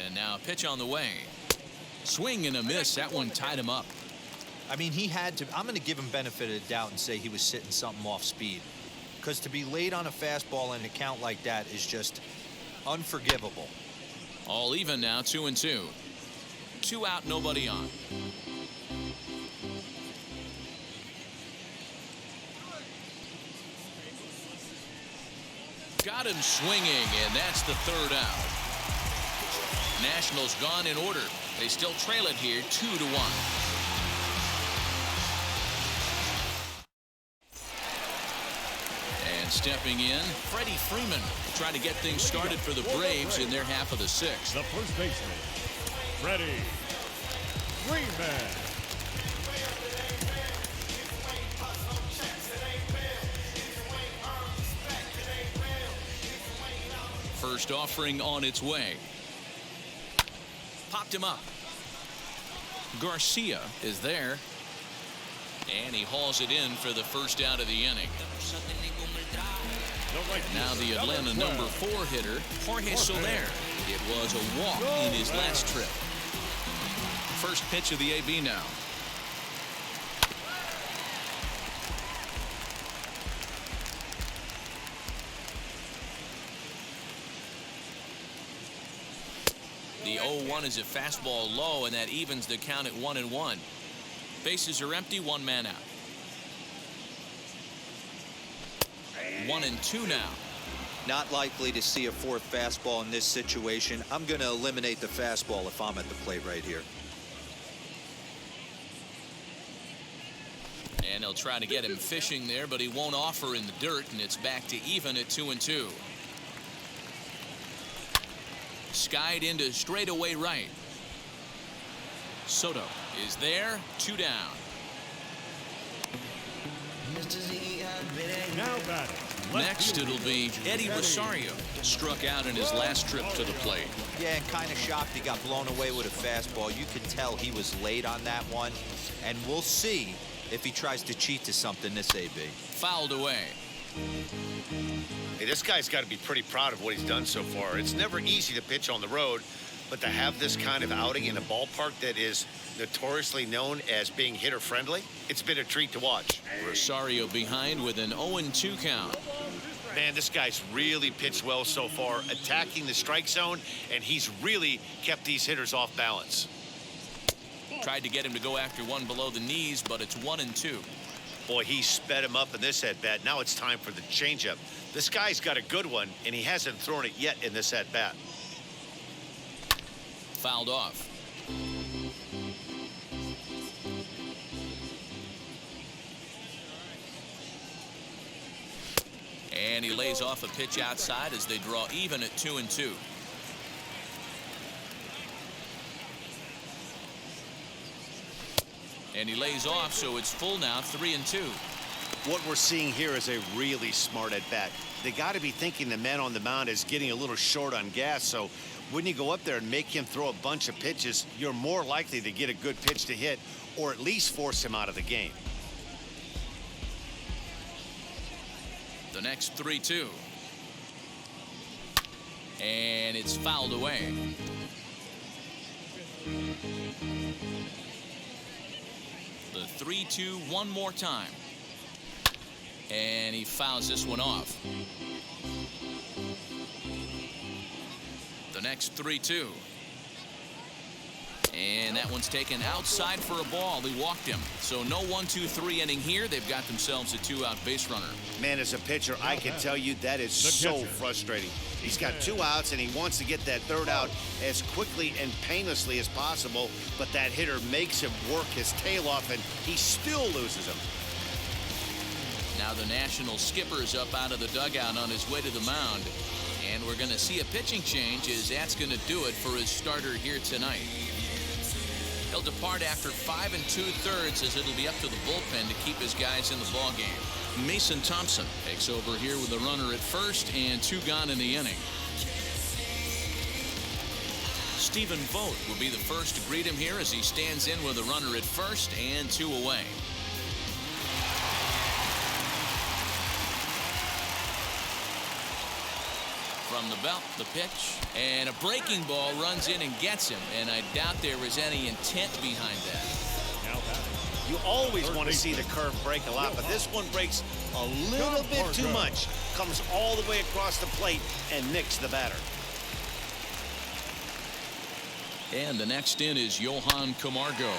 And now pitch on the way. Swing and a miss. That one tied him up. I mean, he had to. I'm going to give him benefit of the doubt and say he was sitting something off speed. Because to be late on a fastball in a count like that is just unforgivable. All even now, 2-2. 2 out, nobody on. Got him swinging, and that's the 3rd out. Nationals gone in order. They still trail it here 2-1. And stepping in, Freddie Freeman trying to get things started for the Braves in their half of the 6th. The first baseman, Freddie Freeman. First offering on its way. Popped him up. Garcia is there. And he hauls it in for the first out of the inning. Now the Atlanta number 4 hitter, Jorge Soler. It was a walk in his last trip. First pitch of the AB now. The 0-1 is a fastball low, and that evens the count at 1-1. Bases are empty, 1 man out. 1-2 now. Not likely to see a 4th fastball in this situation. I'm going to eliminate the fastball if I'm at the plate right here. And they'll try to get him fishing there, but he won't offer in the dirt, and it's back to even at 2-2. Skied into straightaway right. Soto is there, 2 down. Now batting. Next it'll be Eddie Rosario. Struck out in his last trip to the plate. Yeah, and kind of shocked he got blown away with a fastball. You could tell he was late on that one. And we'll see if he tries to cheat to something this AB. Fouled away. Hey, this guy's got to be pretty proud of what he's done so far. It's never easy to pitch on the road, but to have this kind of outing in a ballpark that is notoriously known as being hitter-friendly, it's been a treat to watch. Rosario behind with an 0-2 count. Man, this guy's really pitched well so far, attacking the strike zone, and he's really kept these hitters off balance. Tried to get him to go after one below the knees, but it's 1-2. Boy, he sped him up in this at-bat. Now it's time for the changeup. This guy's got a good one, and he hasn't thrown it yet in this at-bat. Fouled off. And he lays off a pitch outside as they draw even at 2-2. And he lays off, so it's full now, 3-2. What we're seeing here is a really smart at-bat. They got to be thinking the man on the mound is getting a little short on gas, so when you go up there and make him throw a bunch of pitches, you're more likely to get a good pitch to hit or at least force him out of the game. The next 3-2. And it's fouled away. The 3-2 one more time. And he fouls this one off. The next 3-2. And that one's taken outside for a ball. He walked him. So no 1-2-3 inning here. They've got themselves a 2-out base runner. Man, as a pitcher, I can tell you that is so frustrating. He's got 2 outs, and he wants to get that 3rd out as quickly and painlessly as possible, but that hitter makes him work his tail off, and he still loses him. Now the National skipper's up out of the dugout on his way to the mound. And we're going to see a pitching change as that's going to do it for his starter here tonight. He'll depart after 5 2/3 as it'll be up to the bullpen to keep his guys in the ballgame. Mason Thompson takes over here with a runner at first and 2 gone in the inning. Stephen Vogt will be the first to greet him here as he stands in with a runner at first and 2 away. from the belt, the pitch, and a breaking ball runs in and gets him, and I doubt there was any intent behind that. Now batting. You always want to see the curve break a lot, but this one breaks a little bit too much. Comes all the way across the plate and nicks the batter. And the next in is Johan Camargo.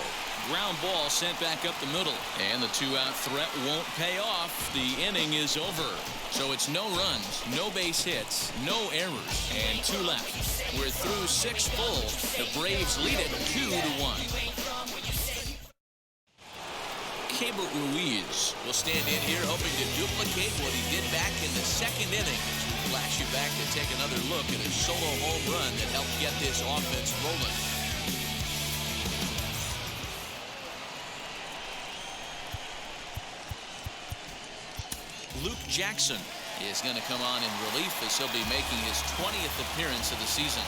Ground ball sent back up the middle, and the two-out threat won't pay off. The inning is over. So it's no runs, no base hits, no errors, and 2 left. We're through 6 full. The Braves lead it 2-1. Keibert Ruiz will stand in here hoping to duplicate what he did back in the 2nd inning. As we flash you back to take another look at a solo home run that helped get this offense rolling. Luke Jackson is going to come on in relief as he'll be making his 20th appearance of the season.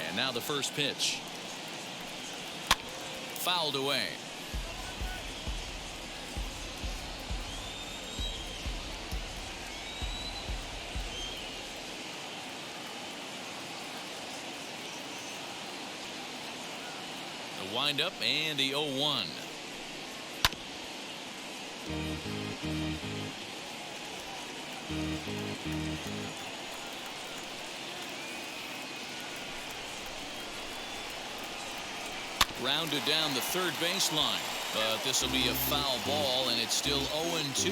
And now the first pitch. Fouled away. The windup and the 0-1. Rounded down the third baseline, but this will be a foul ball, and it's still 0-2.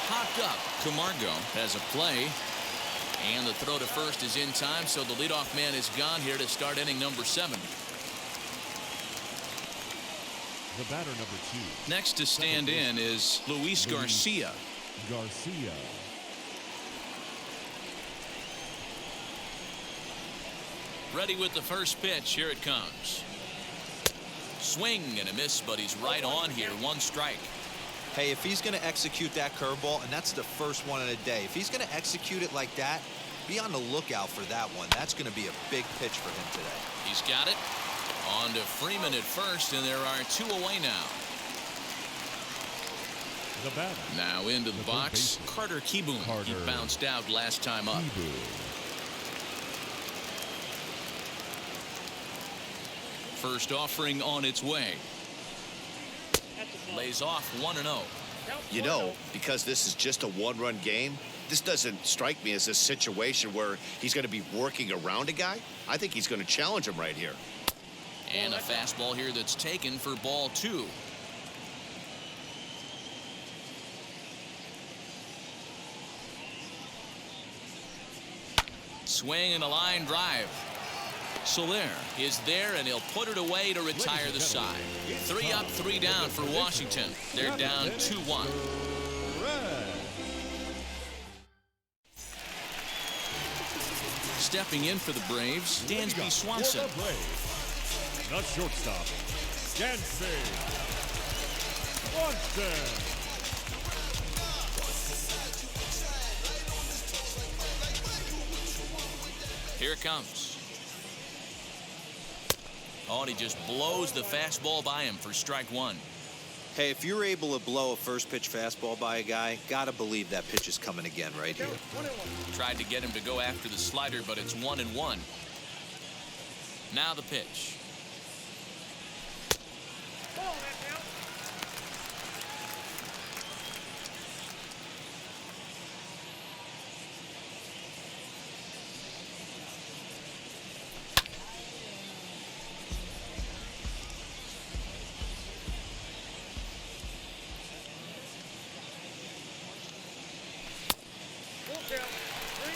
Popped up. Camargo has a play, and the throw to first is in time, so the leadoff man is gone here to start inning number 7. The batter, number 2. Next to stand in is Luis Garcia. Garcia. Ready with the first pitch. Here it comes. Swing and a miss, but he's right on here. 1 strike. Hey, if he's going to execute that curveball, and that's the first one of the day, if he's going to execute it like that, be on the lookout for that one. That's going to be a big pitch for him today. He's got it. On to Freeman at first, and there are 2 away now. The batter. Now into the box, Carter Kieboom. He bounced out last time up. First offering on its way. Lays off 1-0. You know, because this is just a 1-run game, this doesn't strike me as a situation where he's going to be working around a guy. I think he's going to challenge him right here. And a fastball here that's taken for ball 2. Swing and a line drive. Soler is there, and he'll put it away to retire the side. 3 up, 3 down for Washington. They're down 2-1. Stepping in for the Braves, Dansby Swanson. The shortstop, Dansby Swanson. Here it comes. Oh, and he just blows the fastball by him for strike 1. Hey, if you're able to blow a first pitch fastball by a guy, gotta believe that pitch is coming again right here. Tried to get him to go after the slider, but it's 1-1. Now the pitch.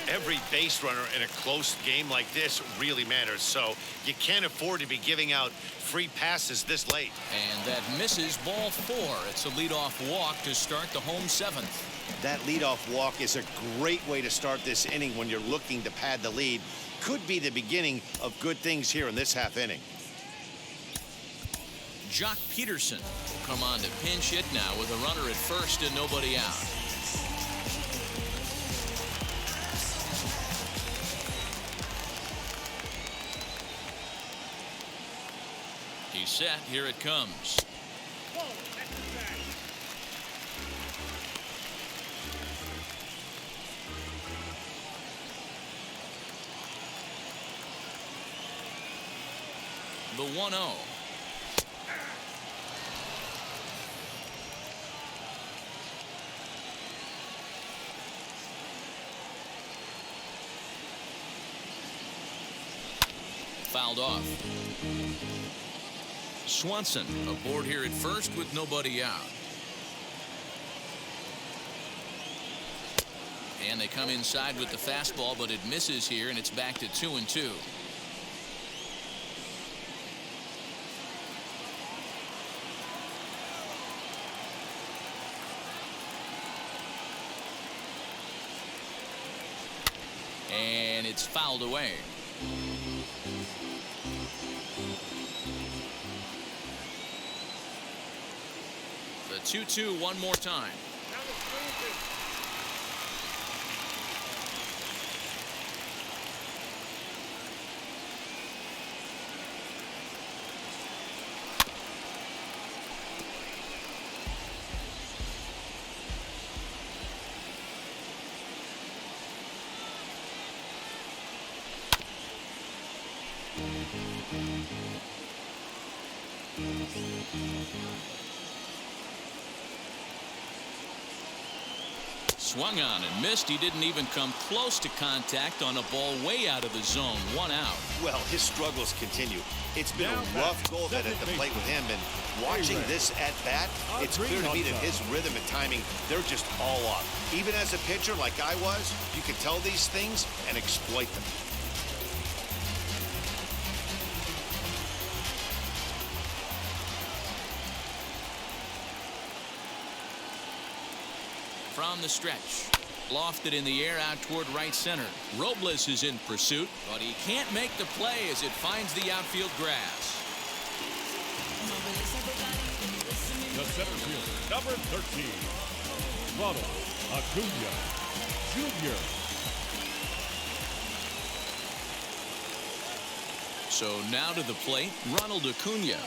Every base runner in a close game like this really matters, so you can't afford to be giving out free passes this late. And that misses ball 4. It's a leadoff walk to start the home 7th. That leadoff walk is a great way to start this inning when you're looking to pad the lead. Could be the beginning of good things here in this half inning. Jock Peterson will come on to pinch hit now with a runner at first and nobody out. set. Here it comes. Ball, at the back. The 1-0. Fouled off. Swanson aboard here at first with nobody out. And they come inside with the fastball, but it misses here, and it's back to 2-2. And it's fouled away. The 2-2 one more time. Now the swing is Swung on and missed. He didn't even come close to contact on a ball way out of the zone. 1 out. Well, his struggles continue. It's been Now a rough batting, go at the plate with him, and watching this at bat, it's clear to me that his rhythm and timing, they're just all off. Even as a pitcher like I was, you can tell these things and exploit them. From the stretch. Lofted in the air out toward right center. Robles is in pursuit, but he can't make the play as it finds the outfield grass. The center fielder, number 13, Ronald Acuna Jr. So now to the plate, Ronald Acuna.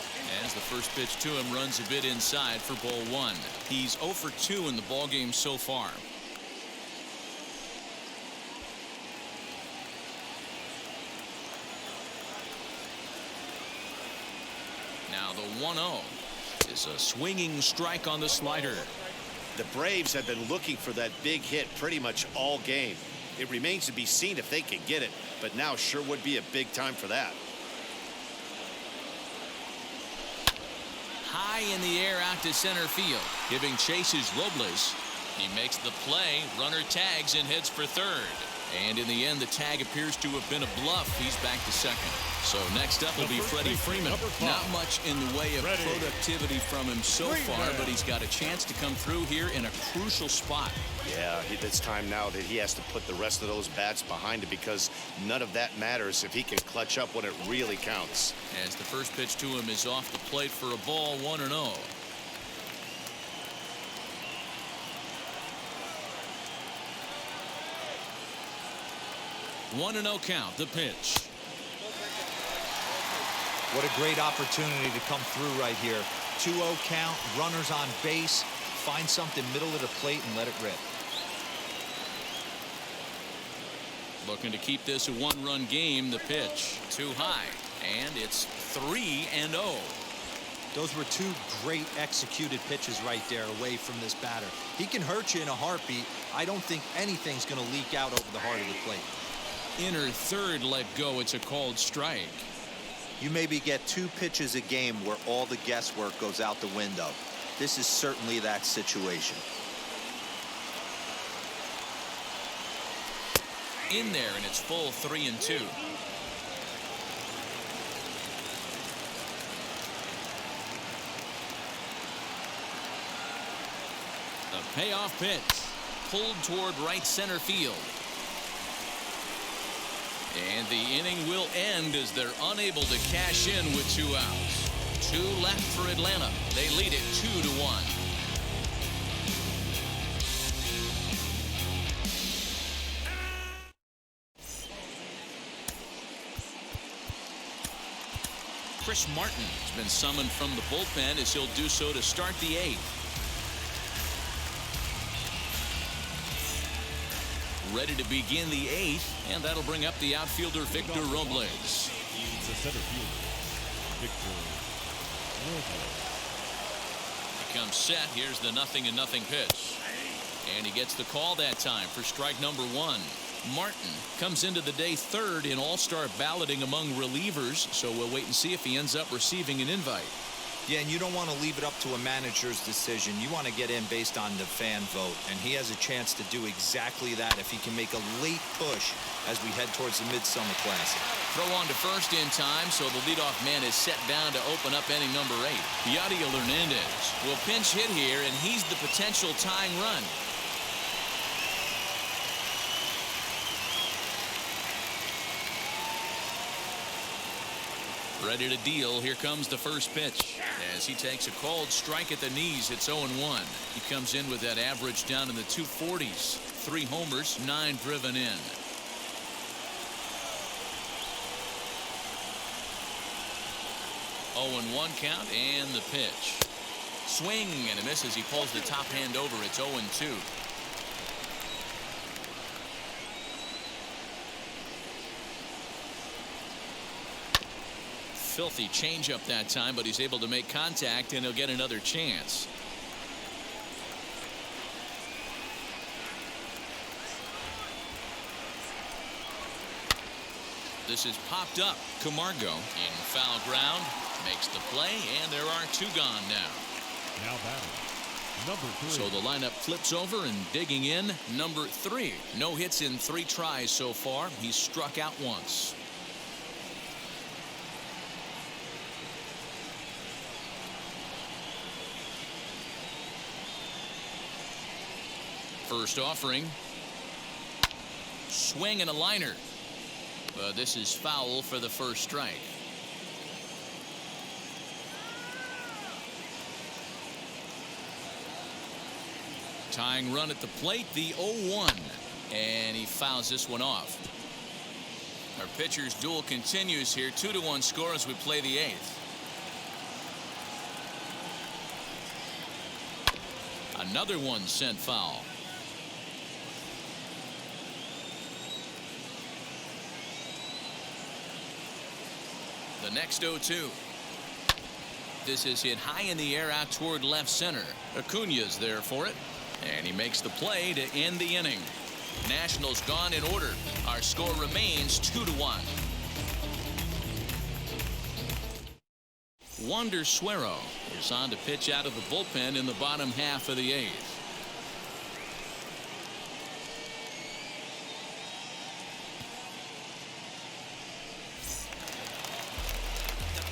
As the first pitch to him runs a bit inside for ball 1. He's 0 for 2 in the ballgame so far. Now the 1-0 is a swinging strike on the slider. The Braves have been looking for that big hit pretty much all game. It remains to be seen if they can get it, but now sure would be a big time for that. High in the air out to center field. Giving chase is Robles. He makes the play. Runner tags and heads for third. And in the end, the tag appears to have been a bluff. He's back to second. So next up will be Freddie Freeman. Not much in the way of productivity from him so far, but he's got a chance to come through here in a crucial spot. Yeah, it's time now that he has to put the rest of those bats behind it, because none of that matters if he can clutch up when it really counts. As the first pitch to him is off the plate for a ball, 1-0. One and 0 count. The pitch. What a great opportunity to come through right here. 2-0 count, runners on base. Find something middle of the plate and let it rip. Looking to keep this a one-run game. The pitch too high, and it's 3-0. Those were two great executed pitches right there away from this batter. He can hurt you in a heartbeat. I don't think anything's going to leak out over the heart of the plate. Inner third let go. It's a called strike. You maybe get 2 pitches a game where all the guesswork goes out the window. This is certainly that situation. In there, and it's full 3-2. The payoff pitch pulled toward right center field. And the inning will end as they're unable to cash in with 2 outs. 2 left for Atlanta. They lead it 2-1. Chris Martin has been summoned from the bullpen as he'll do so to start the 8th. Ready to begin the 8th, and that'll bring up the outfielder Victor Robles. The center fielder, Victor Robles. He comes set. Here's the 0-0 pitch. And he gets the call that time for strike number 1. Martin comes into the day 3rd in all-star balloting among relievers, so we'll wait and see if he ends up receiving an invite. Yeah, and you don't want to leave it up to a manager's decision. You want to get in based on the fan vote, and he has a chance to do exactly that if he can make a late push as we head towards the Midsummer Classic. Throw on to first in time, so the leadoff man is set down to open up inning number 8. Yadier Hernandez will pinch hit here, and he's the potential tying run. Ready to deal. Here comes the first pitch as he takes a called strike at the knees. It's 0-1. He comes in with that average down in the 240s. 3 homers, 9 driven in. Oh, 1 count, and the pitch. Swing and a miss as he pulls the top hand over. It's 0-2. Filthy changeup that time, but he's able to make contact, and he'll get another chance. This is popped up. Camargo in foul ground makes the play, and there are 2 gone now. Now batting, number 3. So the lineup flips over, and digging in, number 3. No hits in 3 tries so far. He's struck out once. First offering. Swing and a liner. But this is foul for the first strike. Tying run at the plate, the 0-1. And he fouls this one off. Our pitcher's duel continues here. 2-1 score as we play the 8th. Another one sent foul. The next 0-2. This is hit high in the air out toward left center. Acuna's there for it, and he makes the play to end the inning. Nationals gone in order. Our score remains 2-1. Wander Suero is on to pitch out of the bullpen in the bottom half of the 8th.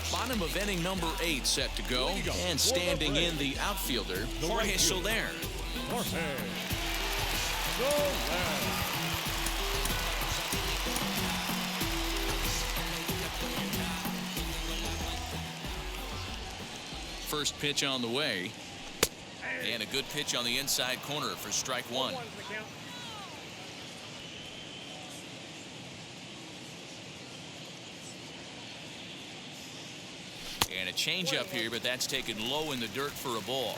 Bottom of inning number 8 set to go, and standing in the outfielder, Jorge Soler. Jorge Soler. First pitch on the way, and a good pitch on the inside corner for strike 1. And a changeup here, but that's taken low in the dirt for a ball.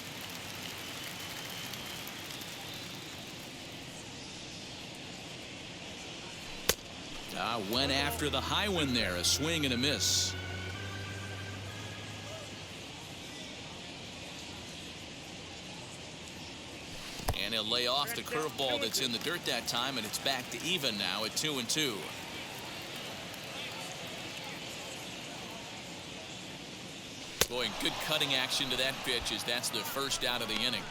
Went after the high one there. A swing and a miss. And he'll lay off the curveball that's in the dirt that time, and it's back to even now at 2-2. Boy, good cutting action to that pitch as that's the first out of the inning.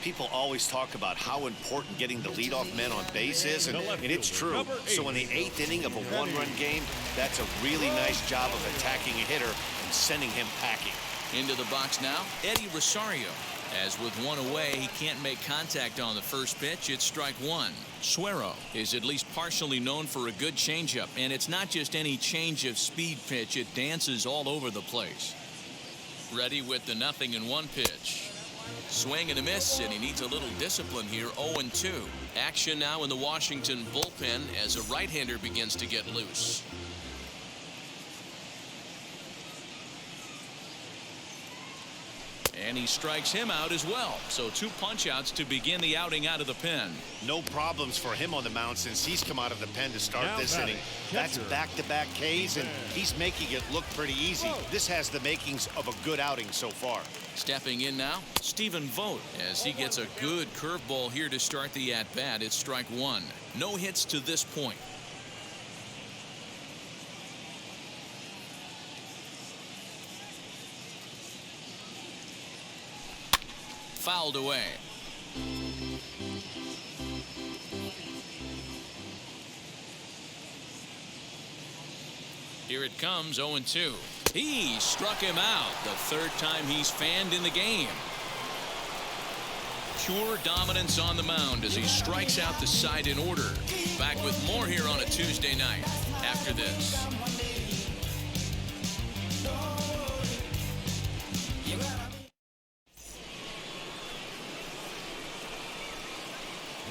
People always talk about how important getting the leadoff man on base is, and it's true. So in the 8th inning of a 1-run game, that's a really nice job of attacking a hitter and sending him packing. Into the box now, Eddie Rosario. As with 1 away, he can't make contact on the first pitch. It's strike 1. Suero is at least partially known for a good changeup, and it's not just any change of speed pitch. It dances all over the place. Ready with the 0-1 pitch. Swing and a miss, and he needs a little discipline here. 0-2. Action now in the Washington bullpen as a right-hander begins to get loose. And he strikes him out as well. So 2 punch-outs to begin the outing out of the pen. No problems for him on the mound since he's come out of the pen to start Now this batting, inning. That's catcher. back-to-back Ks, and he's making it look pretty easy. This has the makings of a good outing so far. Stepping in now, Stephen Vogt, as he gets a good curveball here to start the at-bat. It's strike 1. No hits to this point. Fouled away. Here it comes, 0-2. He struck him out. The 3rd time he's fanned in the game. Pure dominance on the mound as he strikes out the side in order. Back with more here on a Tuesday night after this.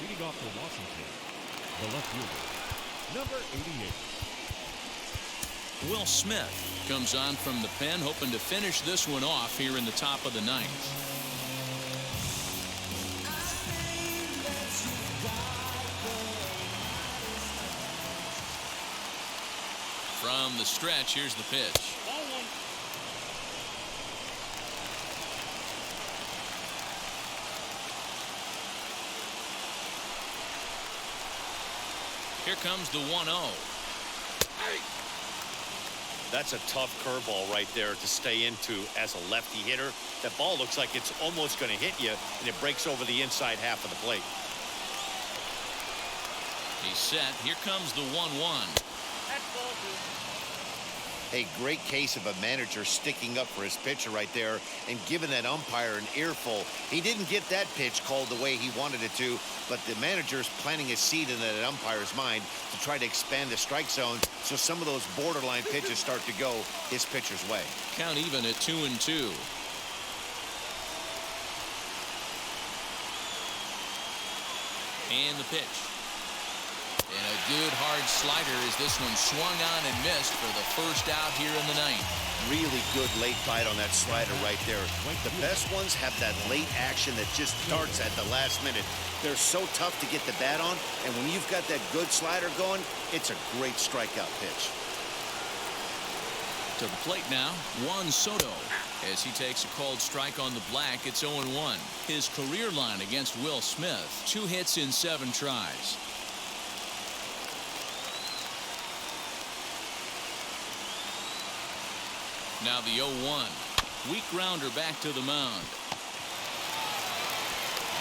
Leading off for Washington, the left fielder, number 88. Will Smith comes on from the pen, hoping to finish this one off here in the top of the 9th. From the stretch, here's the pitch. Here comes the 1-0. That's a tough curveball right there to stay into as a lefty hitter. That ball looks like it's almost going to hit you, and it breaks over the inside half of the plate. He's set. Here comes the 1-1. Hey, great case of a manager sticking up for his pitcher right there and giving that umpire an earful. He didn't get that pitch called the way he wanted it to, but the manager's planting a seed in that umpire's mind to try to expand the strike zone so some of those borderline pitches start to go his pitcher's way. Count even at 2-2. And the pitch. And a good hard slider as this one swung on and missed for the first out here in the 9th. Really good late bite on that slider right there. The best ones have that late action that just starts at the last minute. They're so tough to get the bat on, and when you've got that good slider going, it's a great strikeout pitch. To the plate now, Juan Soto. As he takes a called strike on the black, it's 0-1. His career line against Will Smith, 2 hits in 7 tries. Now the 0-1. Weak grounder back to the mound.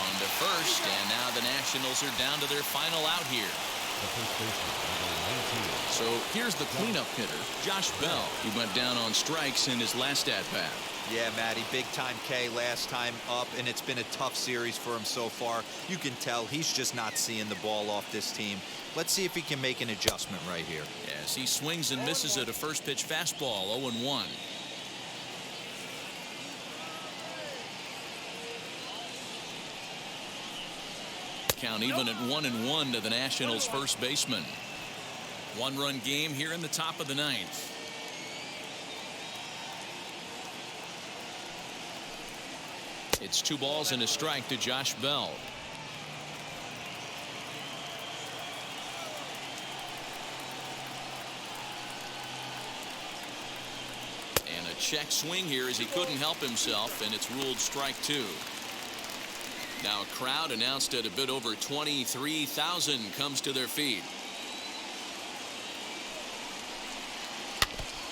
On to first, and now the Nationals are down to their final out here. The first baseman, number 19. So here's the cleanup hitter, Josh Bell. He went down on strikes in his last at-bat. Yeah, Matty, big time K last time up, and it's been a tough series for him so far. You can tell he's just not seeing the ball off this team. Let's see if he can make an adjustment right here. Yes, he swings and misses at a first pitch fastball, 0-1. Count even at 1-1 to the Nationals' first baseman. 1-run game here in the top of the 9th. It's 2 balls and a strike to Josh Bell. And a check swing here as he couldn't help himself, and it's ruled strike 2. Now a crowd announced at a bit over 23,000 comes to their feet.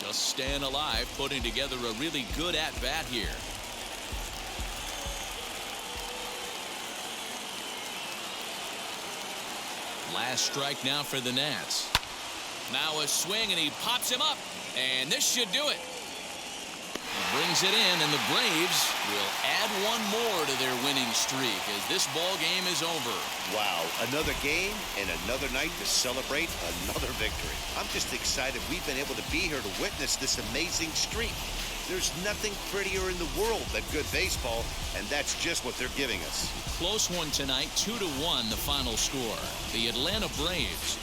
Just staying alive, putting together a really good at-bat here. Last strike now for the Nats. Now a swing, and he pops him up, and this should do it. He brings it in, and the Braves will add 1 more to their winning streak as this ball game is over. Wow, another game and another night to celebrate another victory. I'm just excited we've been able to be here to witness this amazing streak. There's nothing prettier in the world than good baseball, and that's just what they're giving us. Close one tonight, 2-1 the final score. The Atlanta Braves